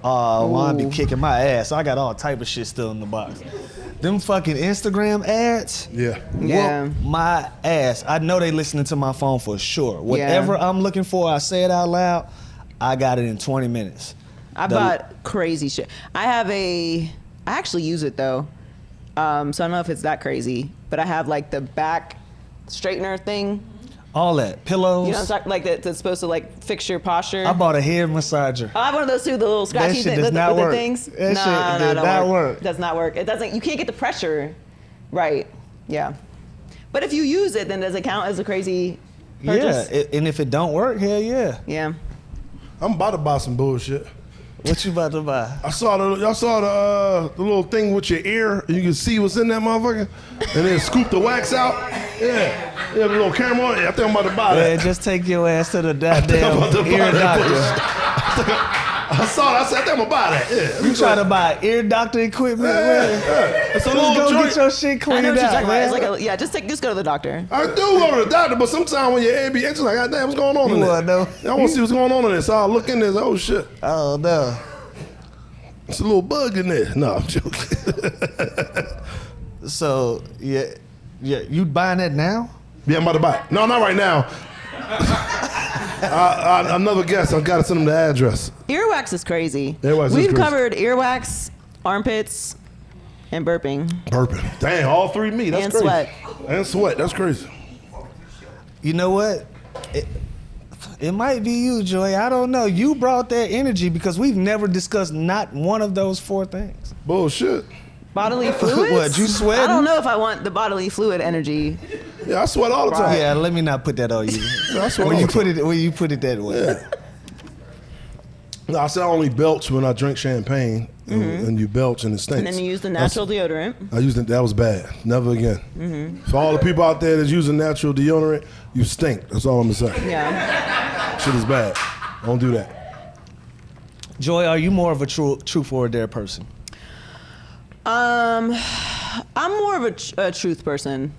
I be kicking my ass. I got all type of shit still in the box. Them fucking Instagram ads. Yeah. Yeah. Whoop my ass. I know they listening to my phone for sure. Whatever I'm looking for, I say it out loud. I got it in 20 minutes. I bought crazy shit. I actually use it though. So I don't know if it's that crazy, but I have like the back straightener thing. All that pillows. You know what I'm talking, like that's supposed to like fix your posture. I bought a hair massager. I have one of those too, the little scratchy shit things does not with work. the things. That shit did not work. Does not work. It doesn't. You can't get the pressure right. Yeah. But if you use it, then does it count as a crazy purchase? Yeah, and if it don't work, hell yeah. Yeah. I'm about to buy some bullshit. What you about to buy? Y'all saw the little thing with your ear, and you can see what's in that motherfucker, and then scoop the wax out. Yeah, the little camera on it. I think I'm about to buy Man, that. just take your ass to the I'm goddamn about to buy ear that doctor. bullshit. I saw it. I said, I think I'm gonna buy that. Yeah. You try to buy ear doctor equipment? Yeah, Man. yeah. It's a Just little go joint. get your shit I know cleaned what you're out, talking about. man. It's like just go to the doctor. I do go to the doctor, but sometimes when your ear be itching, like, God damn, what's going on You in wanna know? there? I want to see what's going on in there, so I'll look in there. Oh shit, Oh no. it's a little bug in there. No, I'm joking. So yeah, you buying that now? Yeah, I'm about to buy it. No, not right now. Another guest. I gotta send him the address. Earwax is crazy. Earwax is We've crazy. covered earwax, armpits, and burping. Burping. Dang, all three me. That's And crazy. sweat. And sweat. That's crazy. You know what? It might be you, Joy. I don't know. You brought that energy because we've never discussed not one of those four things. Bullshit. Bodily fluids? What, you sweating? I don't know if I want the bodily fluid energy. Yeah, I sweat all the time. Yeah, let me not put that on you. Yeah, I sweat when all you the put time. it when you put it that way. Yeah. No, I said I only belch when I drink champagne, and you belch and it stinks. And then you use the natural deodorant. I used it. That was bad. Never again. For all the people out there that's using natural deodorant, you stink. That's all I'm gonna say. Yeah. Shit is bad. Don't do that. Joy, are you more of a truth or a dare person? I'm more of a truth person.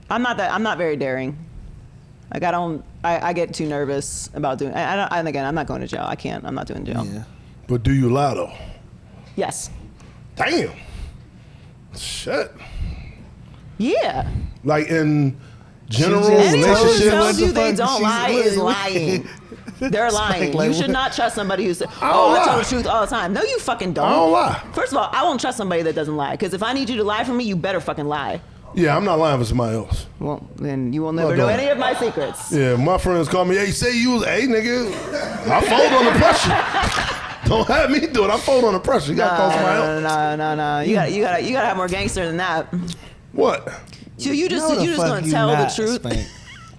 I'm not very daring. Like I get too nervous about doing. And again, I'm not going to jail. I can't. I'm not doing jail. Yeah. But do you lie though? Yes. Damn. Shit. Yeah. Like in general She just Anyone who Relationships, relationships. tells what you the they fuck don't she's lie is living with. lying. They're lying. like You should what? not trust somebody who says, I "Oh, don't I tell lie. the truth all the time." No, you fucking don't. I don't lie. First of all, I won't trust somebody that doesn't lie. Because if I need you to lie for me, you better fucking lie. Yeah, I'm not lying for somebody else. Well, then you will never Well know done. any of my secrets. Yeah, my friends call me, hey, say you was, hey, nigga, I fold on the pressure. Don't have me do it. I fold on the pressure. You gotta call somebody else. No. You gotta have more gangster than that. What? So you just No, the you just fuck gonna you tell not, the truth. Spank.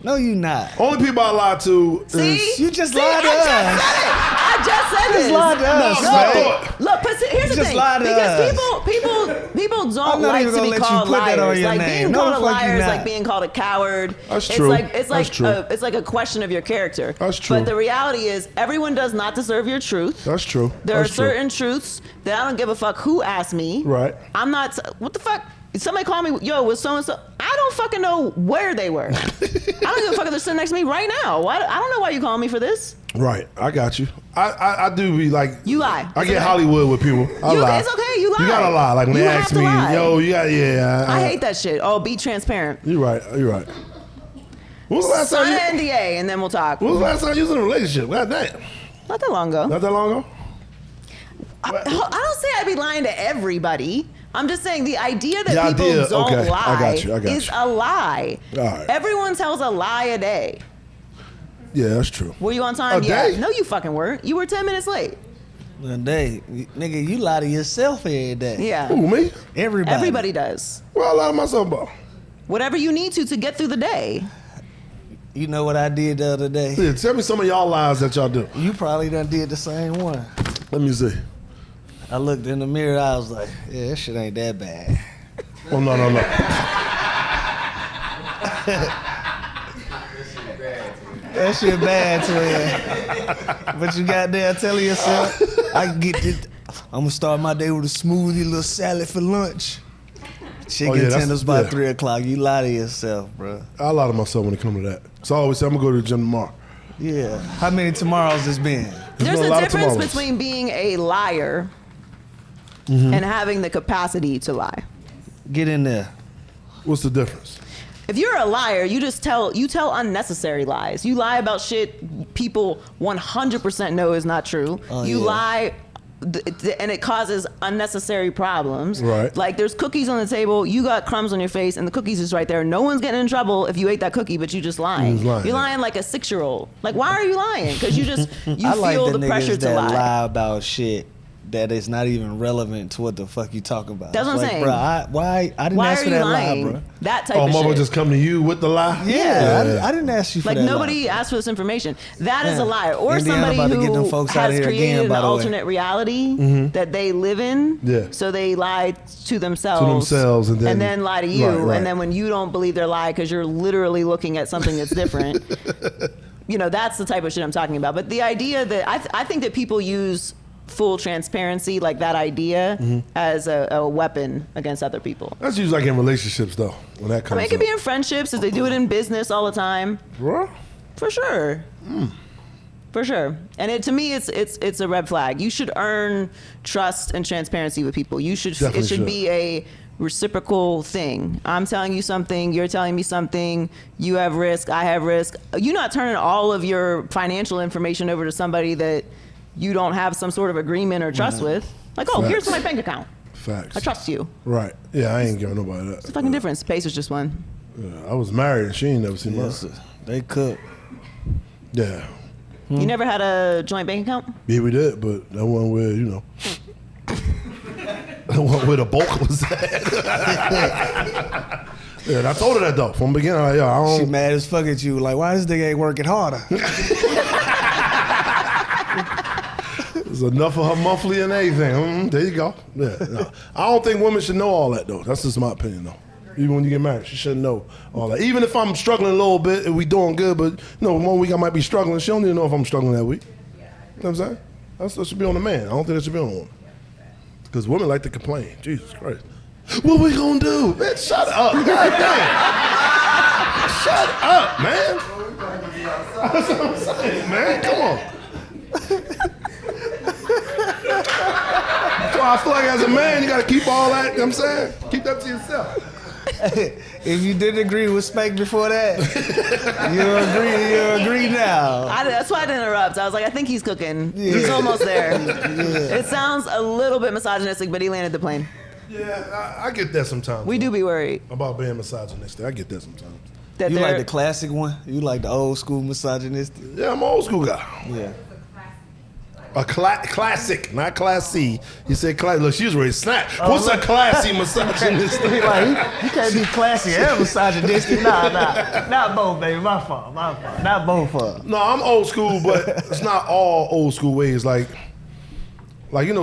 No, you not. Only people I lie to See? is You just See, lied to us. I just said Just this. lied to us, No, man. thought. Look, but see, here's the Just thing. lied to Because us. people I'm don't not like even to gonna be let you called put that on liars. your Like name. being No, called the a fuck you liar is not. like being called a coward. That's it's true. Like, it's like That's true. it's like a question of your character. That's true. But the reality is, everyone does not deserve your truth. That's true. There That's are true. certain truths that I don't give a fuck who asked me. Right. I'm not. What the fuck? Somebody call me, yo, was so and so. I don't fucking know where they were. I don't give a fuck if they're sitting next to me right now. Why? I don't know why you calling me for this. Right. I got you. I do be like. You lie. I It's get okay. Hollywood with people. I lie. It's okay. You lie. You gotta lie. Like when You they have ask to me, lie. yo, you got, yeah. I hate that shit. Oh, be transparent. You're right. You're right. When was the last time Sign you? an NDA and then we'll talk. When was the last time you was in a relationship? God damn. Not that long ago. Not that long ago? I don't say I'd be lying to everybody. I'm just saying the idea that The people idea, don't okay. lie I got you. is a lie. All right. Everyone tells a lie a day. Yeah, that's true. Were you on time? A Yeah. day? No, you fucking weren't. You were 10 minutes late. One day, nigga, you lie to yourself every day. Yeah. Who, me? Everybody. Everybody does. Well, I lie to myself about. Whatever you need to get through the day. You know what I did the other day? Yeah, tell me some of y'all lies that y'all do. You probably done did the same one. Let me see. I looked in the mirror. I was like, yeah, that shit ain't that bad. Oh, no. That shit bad, twin. But you got there telling yourself, I can get this. I'm gonna start my day with a smoothie, little salad for lunch. Chicken yeah, that's- tenders by yeah. 3 o'clock. You lie to yourself, bro. I lie to myself when it comes to that. So I always say I'm going to go to the gym tomorrow. Yeah. How many tomorrows has been? There's been a a lot of difference tomorrows. between being a liar Mm-hmm. and having the capacity to lie. Get in there. What's the difference? If you're a liar, you tell unnecessary lies. You lie about shit people 100% know is not true. Oh, You yeah. lie and it causes unnecessary problems. Right. Like there's cookies on the table, you got crumbs on your face, and the cookies is right there. No one's getting in trouble if you ate that cookie, but you just lying. You're lying like a 6-year-old. Like, why are you lying? Because you I like feel the the pressure niggas to that lie. lie about shit that is not even relevant to what the fuck you talking about. That's what I'm Like, saying. Bro, I didn't Why ask are for you that lying? lie, bro. That type Oh, of mama shit. just come to you with the lie? Yeah, I didn't ask you for Like that nobody lie. asked for this information. That is Yeah. a liar. Or Indiana somebody about to get them who folks out has of here created again, an by the way. alternate reality that they live in. Yeah. So they lie to themselves. and then lie to you. Right. And then when you don't believe their lie because you're literally looking at something that's different, that's the type of shit I'm talking about. But the idea that I think that people use full transparency, like that idea, as a weapon against other people. That's usually like in relationships, though, when that I comes mean, it could up. be in friendships if they do it in business all the time. Bruh? For sure. For sure. And to me, it's a red flag. You should earn trust and transparency with people. Definitely It should should. be a reciprocal thing. I'm telling you something, you're telling me something, you have risk, I have risk. You're not turning all of your financial information over to somebody that you don't have some sort of agreement or trust with. Like, oh, here's Facts. my bank account. Facts. I trust you. Right. Yeah, I ain't giving nobody that. It's a fucking difference. Space is just one. Yeah, I was married and she ain't never seen Yes, mine. they cook. Yeah. You never had a joint bank account? Yeah, we did, but that one where, that one where the bulk was at. Yeah, and I told her that, though, from the beginning. I She don't... mad as fuck at you. Like, why this nigga ain't working harder? There's enough of her monthly and everything. There you go. Yeah, no. I don't think women should know all that, though. That's just my opinion, though. Even when you get married, she shouldn't know all that. Even if I'm struggling a little bit and we doing good, but one week I might be struggling, she don't need to know if I'm struggling that week. You know what I'm saying? That should be on the man. I don't think that should be on the woman. Because women like to complain. Jesus Christ. What we gonna do? Man, shut up. God damn. Shut up, man. That's what I'm saying, man. Come on. So I feel like as a man, you gotta keep all that, you know what I'm saying? Keep that to yourself. If you didn't agree with Spank before that, you agree now. That's why I didn't interrupt. I was like, I think he's cooking. He's almost there. It sounds a little bit misogynistic, but he landed the plane. Yeah, I get that sometimes. We do be worried. about being misogynistic. I get that sometimes. That You they're- like the classic one? You like the old school misogynistic? Yeah, I'm an old school guy. Yeah. A classic, not classy. You said classy. Look, she was ready to snap. What's a classy misogynistic? Like, you can't be classy and misogynistic. Nah. Not both, baby. My fault. Not both of them. No, I'm old school, but it's not all old school ways. Like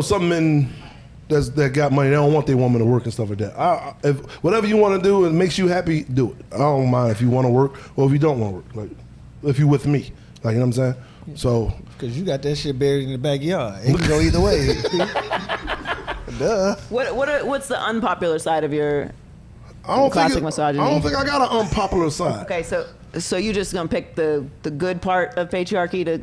some men that got money, they don't want their woman to work and stuff like that. If whatever you want to do and makes you happy, do it. I don't mind if you want to work or if you don't want to work. Like, if you with me, like, you know what I'm saying? So, Because you got that shit buried in the backyard. It can go either way. Duh. What's the unpopular side of your I don't classic think misogyny? I don't think I got an unpopular side. Okay, so you just gonna pick the good part of patriarchy to?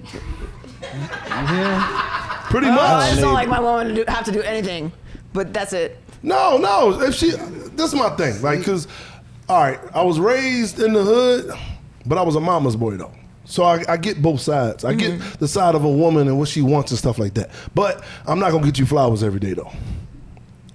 Pretty Oh, I much. just don't like my woman to have to do anything, but that's it. No. If this is my thing. Like, cause, all right, I was raised in the hood, but I was a mama's boy though. So I get both sides. I get the side of a woman and what she wants and stuff like that. But I'm not gonna get you flowers every day though.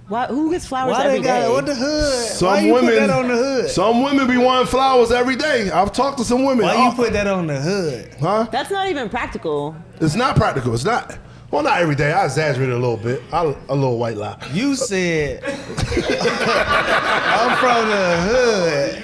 Why? Who gets flowers Why every they got day? it? What the hood? Some Why you women, put that on the hood? Some women be wanting flowers every day. I've talked to some women. Why you put that on the hood? Huh? That's not even practical. It's not practical. It's not. Well, not every day. I exaggerated a little bit. A little white lie. You said I'm from the hood.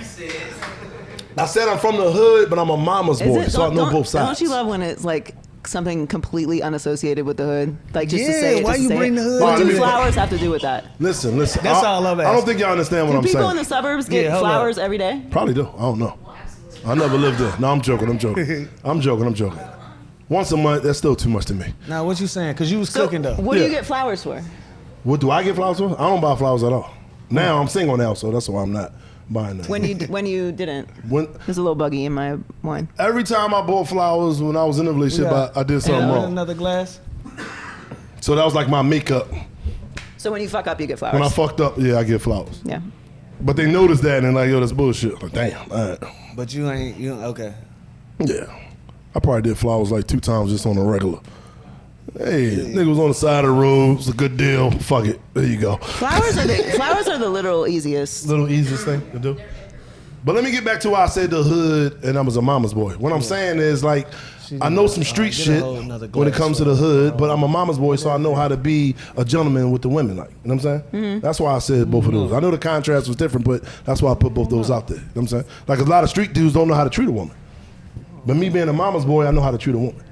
I said I'm from the hood, but I'm a mama's boy, so I know both sides. Don't you love when it's like something completely unassociated with the hood? Like just to Yeah, say it. why just to you say bring it. the hood What into do it? flowers have to do with that? Listen. That's all I'm I don't asking. think y'all understand what Do I'm people saying. in the suburbs get hold flowers up. every day? Probably do. I don't know. I never lived there. No, I'm joking. I'm joking. Once a month, that's still too much to me. Now, what you saying? Because you was So, cooking, though. what do you Yeah. get flowers for? What do I get flowers for? I don't buy flowers at all. Now I'm single now, so that's why I'm not buying them. When you didn't? When There's a little buggy in my wine. every time I bought flowers when I was in a relationship, I did something wrong. Another glass? So that was like my makeup. So when you fuck up, you get flowers. When I fucked up, yeah, I get flowers. Yeah. But they noticed that and they're like, yo, that's bullshit. Like, damn. All right. But you ain't, okay. Yeah. I probably did flowers like 2 times just on a regular. Hey, nigga was on the side of the road. It's a good deal. Fuck it. There you go. Flowers are the literal easiest. Little easiest thing to do. But let me get back to why I said the hood and I was a mama's boy. What I'm saying is like, I know some street get a shit whole nother when it glass comes to the hood, but I'm a mama's boy, so I know how to be a gentleman with the women. Like, you know what I'm saying? That's why I said both of those. I know the contrast was different, but that's why I put both those out there. You know what I'm saying? Like a lot of street dudes don't know how to treat a woman. But me being a mama's boy, I know how to treat a woman.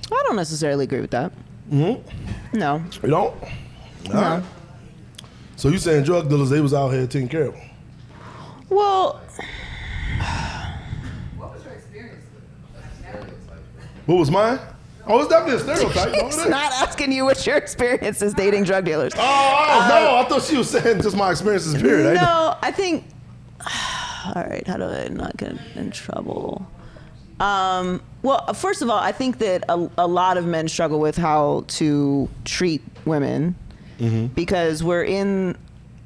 I don't necessarily agree with that. Mm-hmm. No. You don't? All right. So you saying drug dealers, they was out here taking care of them? Well, What was your experience with? What was mine? Oh, it's definitely a stereotype. he's not asking you what your experience is dating drug dealers. No, I thought she was saying just my experiences, period. No, I think. All right, how do I not get in trouble? Well, first of all, I think that a lot of men struggle with how to treat women because we're in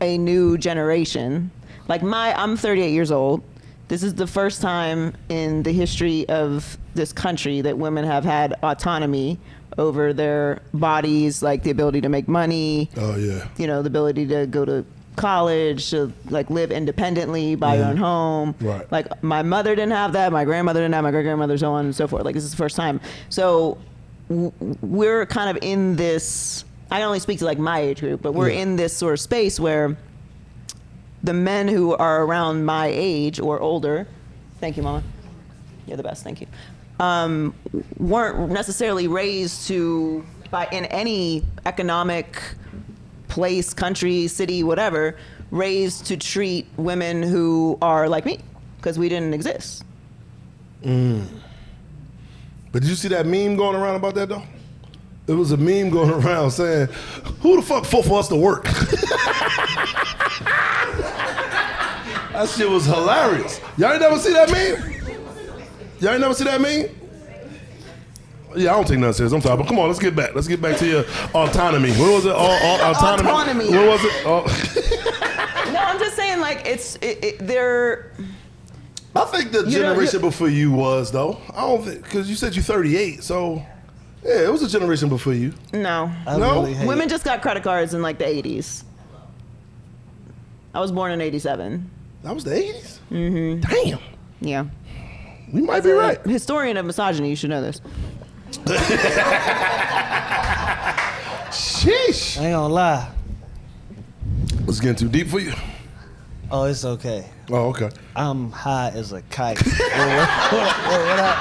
a new generation. Like I'm 38 years old. This is the first time in the history of this country that women have had autonomy over their bodies, like the ability to make money. Oh, yeah. You know, the ability to go to college, to like live independently, buy your own home. Right. Like my mother didn't have that, my grandmother didn't have, my great grandmother, so on and so forth. Like this is the first time. So we're kind of in this. I only speak to like my age group, but we're in this sort of space where the men who are around my age or older, thank you, Mama, you're the best, thank you, weren't necessarily raised to, in any economic place, country, city, whatever, raised to treat women who are like me, because we didn't exist. But did you see that meme going around about that, though? It was a meme going around saying, who the fuck fought for us to work? That shit was hilarious. Y'all ain't never see that meme? Y'all ain't never see that meme? Yeah, I don't take nothing serious. I'm sorry, but come on, let's get back. Let's get back to your autonomy. What was it? Autonomy. Autonomy. What was it? No, I'm just saying, like, they're... I think the generation before you was, though. I don't think, because you said you're 38, so... Yeah, it was a generation before you. No. No? Really hate Women just got credit cards in like the 80s. I was born in 87. That was the 80s? Mm-hmm. Damn. Yeah. We might be right. Historian of misogyny, you should know this. Sheesh. I ain't gonna lie. Was it getting too deep for you? Oh, it's okay. Oh, okay. I'm high as a kite. What up?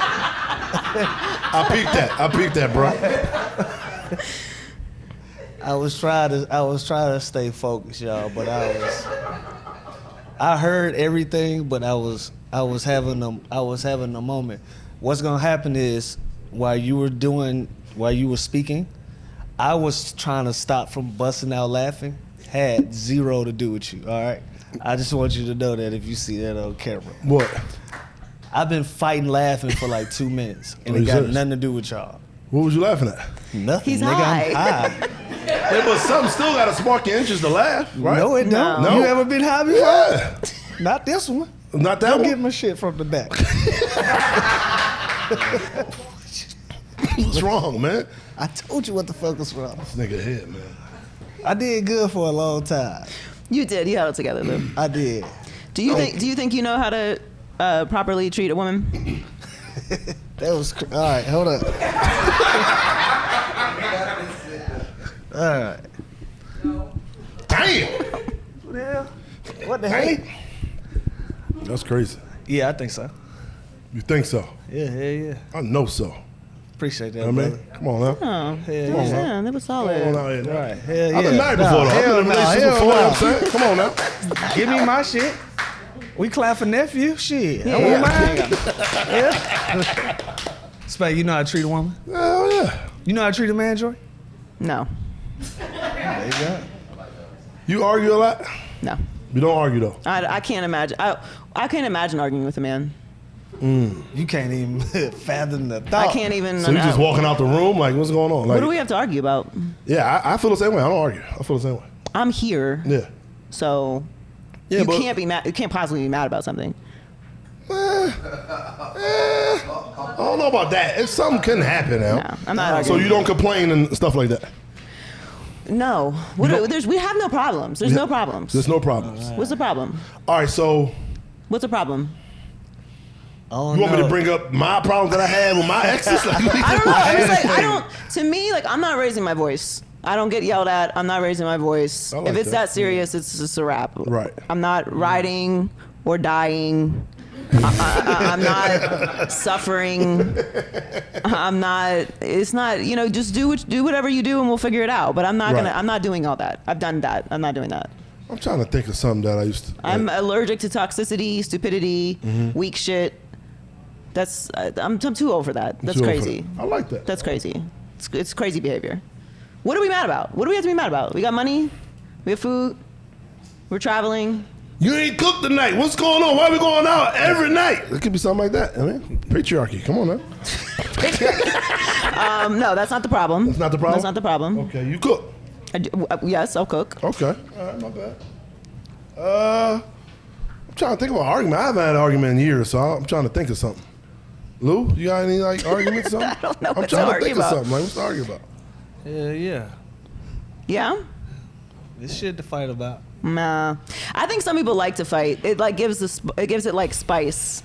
I peeped that, bro. I was trying to stay focused, y'all, but I heard everything, but I was having a moment. What's gonna happen is while you were speaking, I was trying to stop from busting out laughing. Had zero to do with you, all right? I just want you to know that if you see that on camera. What? I've been fighting laughing for like 2 minutes, and Are it you got serious? nothing to do with y'all. What was you laughing at? Nothing, He's nigga. high. I'm high. Yeah, but something still got to spark your interest to laugh, right? No, it don't. No. You ever been high before? Yeah. Not this one. Not that Don't one. get my shit from the back. What's wrong, man? I told you what the fuck was wrong. This nigga head, man. I did good for a long time. You did. You held it together, Lou. I did. Do you think you know how to properly treat a woman? That was all right. Hold up. All right. Damn. What the hell? What the hell? That's crazy. Yeah, I think so. You think so? Yeah, yeah. I know so. Appreciate that, You know what I brother. mean? Come on now. Oh, Hell yeah. yeah, that was Come on solid. out here now. All right. Hell yeah. I've been married before, though. I've been in a relationship before, you know what I'm saying? Come on now. Give me my shit. We clap for nephew. Shit. I Yeah. won't mind. Yeah. Spank, you know how to treat a woman? Hell yeah. You know how to treat a man, Joy? No, There you go. You argue a lot? no. You don't argue, though. I can't imagine. I can't imagine arguing with a man. You can't even fathom the thought. I can't even. So you just walking out the room? Like, what's going on? Like, What do we have to argue about? Yeah, I feel the same way. I don't argue. I feel the same way. I'm here, Yeah. so Yeah, you but can't be mad. You can't possibly be mad about something. I don't know about that. It's something can happen now. No, I'm not So arguing. you don't complain and stuff like that. No. We have no problems. There's no problems. There's no problems. What's the problem? All right, so What's the problem? Oh, you want me no. to bring up my problems that I had with my exes? I don't know. I'm just like, to me, like, I'm not raising my voice. I don't get yelled at. I'm not raising my voice. I like If it's that. that serious, it's just a wrap. Right. I'm not riding or dying. I'm not suffering. I'm not. It's not. Just do whatever you do, and we'll figure it out. But I'm not Right. gonna. I'm not doing all that. I've done that. I'm not doing that. I'm trying to think of something that I used to. I'm allergic to toxicity, stupidity, weak shit. That's. I'm too old for that. That's too old for crazy. that. I like that. That's crazy. It's crazy behavior. What are we mad about? What do we have to be mad about? We got money. We have food. We're traveling. You ain't cooked tonight. What's going on? Why are we going out every night? It could be something like that. I mean, patriarchy. Come on, man. No, that's not the problem. That's not the problem? That's not the problem. Okay, you cook. Yes, I'll cook. Okay. All right, my bad. I'm trying to think of an argument. I haven't had an argument in years, so I'm trying to think of something. Lou, you got any arguments? Or something? I don't know I'm what to trying to argue think about. of something. Like, what's to argue about? Yeah. Yeah. It's shit to fight about. Nah. I think some people like to fight. It like gives it like spice.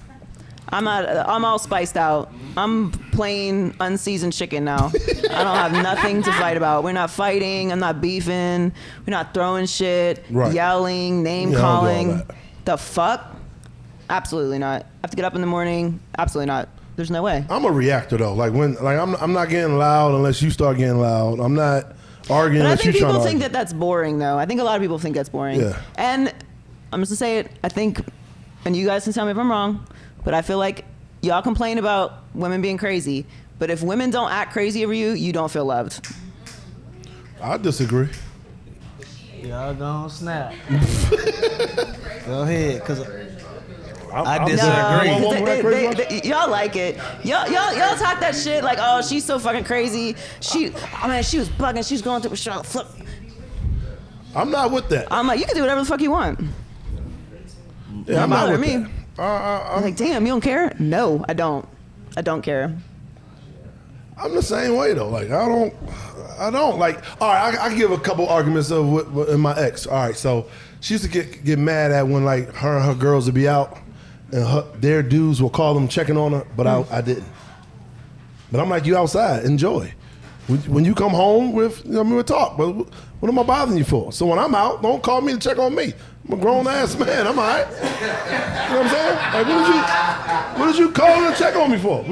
I'm all spiced out. I'm plain unseasoned chicken now. I don't have nothing to fight about. We're not fighting. I'm not beefing. We're not throwing shit, Right. yelling, name Yeah, I don't do all calling. that. The fuck? Absolutely not. I have to get up in the morning. Absolutely not. There's no way. I'm a reactor though. I'm not geting loud unless you start getting loud. I'm not arguing But I unless you think trying to people think argue. that that's boring, though. I think a lot of people think that's boring. Yeah. And I'm just gonna say it. I think, and you guys can tell me if I'm wrong, but I feel like y'all complain about women being crazy, but if women don't act crazy over you, you don't feel loved. I disagree. Y'all gonna snap. Go ahead, cause I I'm- disagree. Whoa, whoa, whoa, They- crazy they- y'all like it. Y'all talk that shit like, oh, she's so fucking crazy. She was bugging. She's going through a show. Flip. I'm not with that. I'm like, you can do whatever the fuck you want. Yeah, I'm not bother with me. that. I'm like, damn, you don't care? No, I don't. I don't care. I'm the same way though. Like I don't like. All right, I can give a couple arguments of what in my ex. All right, so she used to get mad at when like her and her girls would be out, and their dudes will call them checking on her, but I didn't. But I'm like, you outside, enjoy. When you come home with, we'll talk. But what am I bothering you for? So when I'm out, don't call me to check on me. I'm a grown ass man. I'm all right. You know what I'm saying? Like, what did you call to check on me for?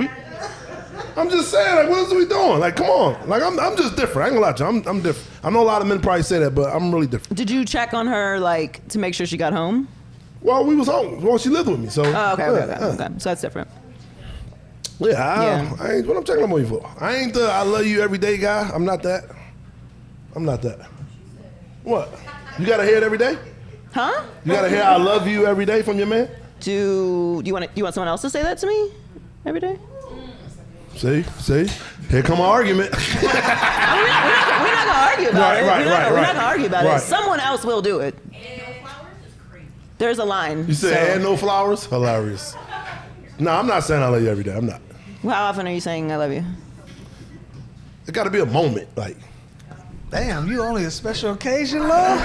I'm just saying, like, what is we doing? Like, come on. Like, I'm just different. I ain't gonna lie to you. I'm different. I know a lot of men probably say that, but I'm really different. Did you check on her, like, to make sure she got home? Well, we was home. Well, she lived with me, so. Oh, okay. Yeah. So that's different. Yeah, I ain't what I'm checking on you for. I ain't the I love you every day guy. I'm not that. What? You gotta hear it every day? Huh? You gotta hear I love you every day from your man? Do you want someone else to say that to me every day? See? Here come an argument. We're not gonna argue about it. We're not gonna argue about it. Someone else will do it. There's a line. You said and no flowers? Hilarious. No, I'm not saying I love you every day. I'm not. Well, how often are you saying I love you? It gotta be a moment, like. Damn, you only a special occasion, love?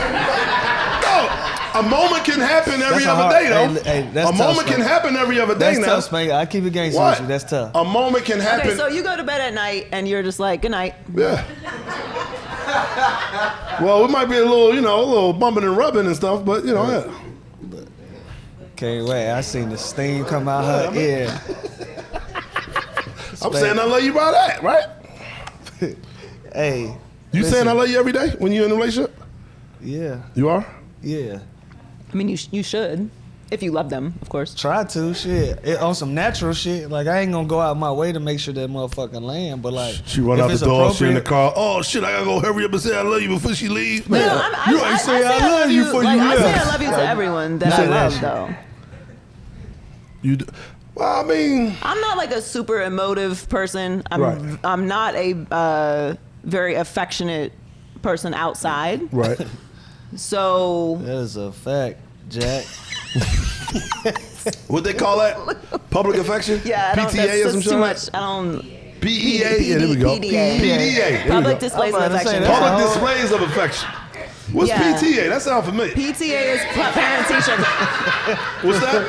No, a moment can happen every That's a other hard- day, though. hey, that's a tough, moment can Spank. happen every other day That's now. tough, Spank. I keep it gangster with you. That's tough. A moment can happen. Okay, so you go to bed at night and you're just like, good night. Yeah. Well, it might be a little bumping and rubbing and stuff, but yeah. Can't wait. I seen the steam come out her ear. I'm saying I love you by that, right? Hey. You listen. saying I love you every day when you're in a relationship? Yeah. You are? Yeah. I mean, you should, if you love them, of course. Try to, shit. On some natural shit. Like, I ain't gonna go out my way to make sure that motherfucking land, but like. She run if out the it's door, she in the appropriate- car. Oh shit, I gotta go hurry up and say I love you before she leaves. No, Man, you ain't say I love you before like, you I say left. I love you to everyone that I say that love, shit. though. You do. Well, I mean, I'm not like a super emotive person. Right. I'm not a very affectionate person outside. right. So That is a fact, Jack. What they call that? Public affection? Yeah, I don't, PTA or some that's shit too like much. that? I don't. PEA? Yeah, there we go. PDA. PDA. There we Public go. displays of I'm about to say affection. that. Public displays of affection. What's Yeah. PTA? That sounds familiar. PTA is parent teacher. What's that?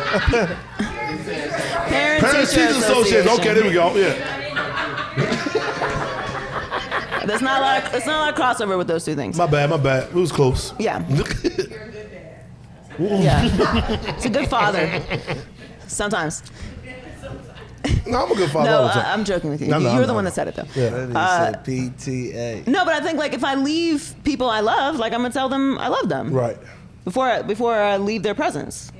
Parent Parents teacher Teachers Association. Okay, there we go. Yeah. There's not a lot. It's not a lot of crossover with those two things. My bad. It was close. Yeah. Yeah. It's a good father. Sometimes. No, I'm a good father No, all the time. I'm joking with you. No, You're the no. one that said it though. Yeah. He said PTA. No, but I think like if I leave people I love, like I'm gonna tell them I love them. Right. Before I leave their presence.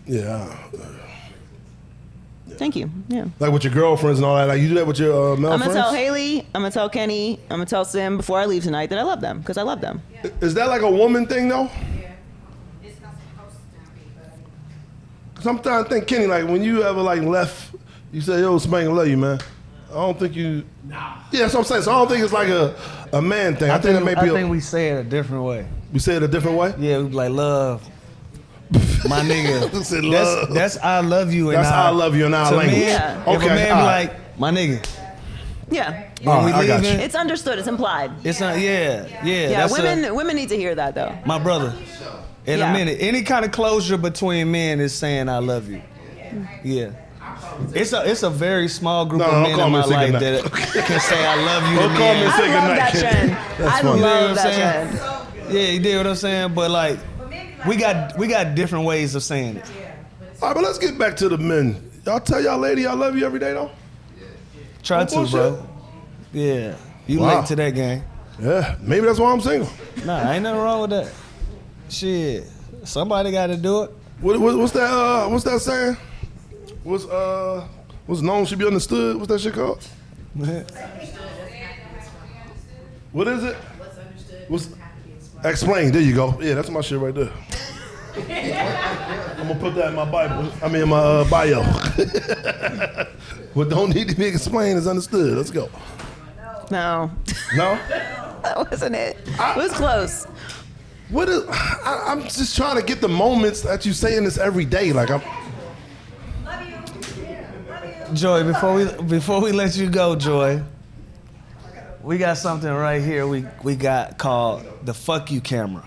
Yeah. Thank you. Yeah. Like with your girlfriends and all that. Like you do that with your male I'm gonna friends? tell Haley, I'm gonna tell Kenny, I'm gonna tell Sim before I leave tonight that I love them because I love them. Is that like a woman thing though? It's not supposed to be, but. Sometimes I think, Kenny, like when you ever like left, you say, yo, Spank, I love you, man. I don't think you. Nah. Yeah, that's what I'm saying. So I don't think it's like a man thing. I think it may be. I think we say it a different way. We say it a different way. Yeah, we be like love. My nigga. Said love. That's I love you. That's I love you in our to language. Men, Yeah. If a Okay, man all be right. like, my nigga. Yeah. All we right, I got leaving, you. It's understood. It's implied. It's not. Yeah. Yeah. That's Women need to hear that though. my brother. In Yeah. a minute, any kind of closure between men is saying I love you. Yeah. It's a very small group No, of don't men call in me my and say life goodnight. that can say I love you. Don't to call me men. and say I love that goodnight. trend. That's I funny. You know what love I'm that saying? trend. Yeah, you did what I'm saying, but like we got different ways of saying it. All right, but let's get back to the men. Y'all tell y'all lady I love you every day though? Try No to, bullshit. bro. Yeah, you Wow. late to that game. Yeah, maybe that's why I'm single. Nah, ain't nothing wrong with that. Shit, somebody got to do it. What's that? What's that saying? What's known should be understood? What's that shit called? What is it? What's understood? Explained. There you go. Yeah, that's my shit right there. I'm gonna put that in my Bible. I mean, in my bio. What don't need to be explained is understood. Let's go. No, No? that wasn't it. It was close. What is? I'm just trying to get the moments that you saying this every day. Like I'm. Love you. Joy, before we let you go, Joy, we got something right here. We got called the fuck you camera.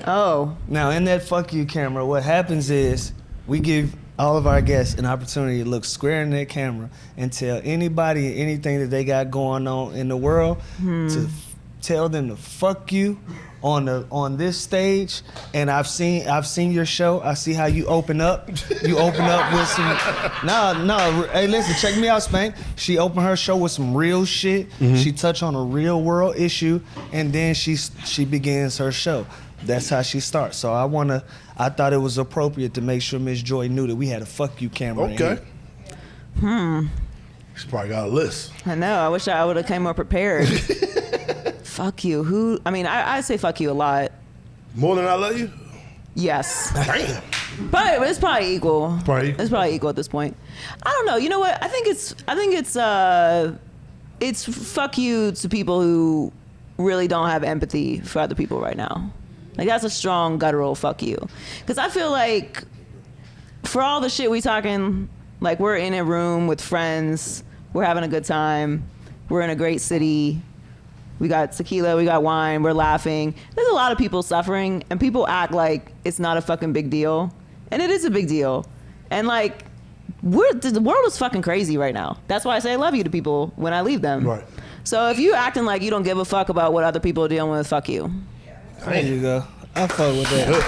Oh, Now, in that fuck you camera, what happens is we give all of our guests an opportunity to look square in their camera and tell anybody anything that they got going on in the world to tell them to fuck you on this stage. And I've seen your show. I see how you open up. You open up with some no. Hey, listen, check me out, Spank. She opened her show with some real shit. She touched on a real world issue, and then she begins her show. That's how she starts. So I thought it was appropriate to make sure Miss Joy knew that we had a fuck you camera. in Okay. here. She's probably got a list. I know. I wish I would have came more prepared. Fuck you. Who? I mean, I say fuck you a lot. More than I love you? Yes, Damn. but it's probably equal. Probably equal. It's probably equal at this point. I don't know. You know what? I think it's fuck you to people who really don't have empathy for other people right now. Like that's a strong guttural fuck you. Because I feel like for all the shit we talking, like we're in a room with friends, we're having a good time, we're in a great city, we got tequila, we got wine, we're laughing. There's a lot of people suffering, and people act like it's not a fucking big deal. And it is a big deal. And like, the world is fucking crazy right now. That's why I say I love you to people when I leave them. Right. So if you acting like you don't give a fuck about what other people are dealing with, fuck you. There you go. I fuck with that.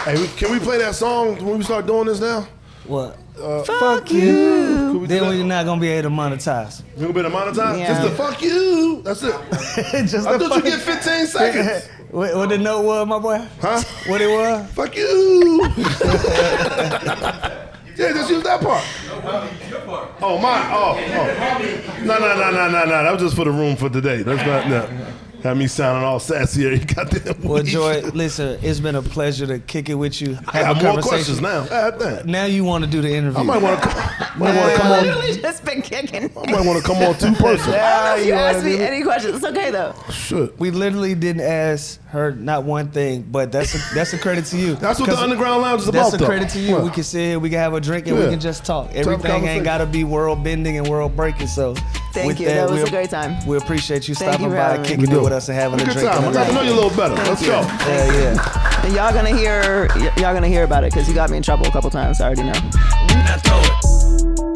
Hey, can we play that song when we start doing this now? What? Fuck you. Could we do Then that? we're not gonna be able to monetize. You gonna be the monetize? Yeah. Just the fuck you. That's it. Just I the thought you fuck- get 15 seconds. What the note was, my boy? Huh? What it was? Fuck you. Yeah, just use that part. Oh, mine. Oh. No. That was just for the room for today. That's not, no. Have me sounding all sassy here. You got that. Well, Joy, listen, it's been a pleasure to kick it with you. I have more questions now. God damn. Now you want to do the interview. I might want to. Might want to come on. Literally just been kicking. I might want to come on too personal. I don't know if you you asked wanna me do it? any questions. It's okay though. Shit. We literally didn't ask her not one thing, but that's a credit to you. That's what the 'Cause Underground Lounge is about, That's a though. credit to you. What? We can sit here, we can have a drink, and we Yeah. can just talk. Tough Everything conversation. ain't gotta be world bending and world breaking. So, Thank with you. That was we- a great time. We appreciate you Thank you stopping for by, having me. kicking We it do. with us, and having a Good drink. time. I and got to know you a little better. Let's go. Yeah, yeah. And y'all gonna hear about it because you got me in trouble a couple times. I already know. Now throw it.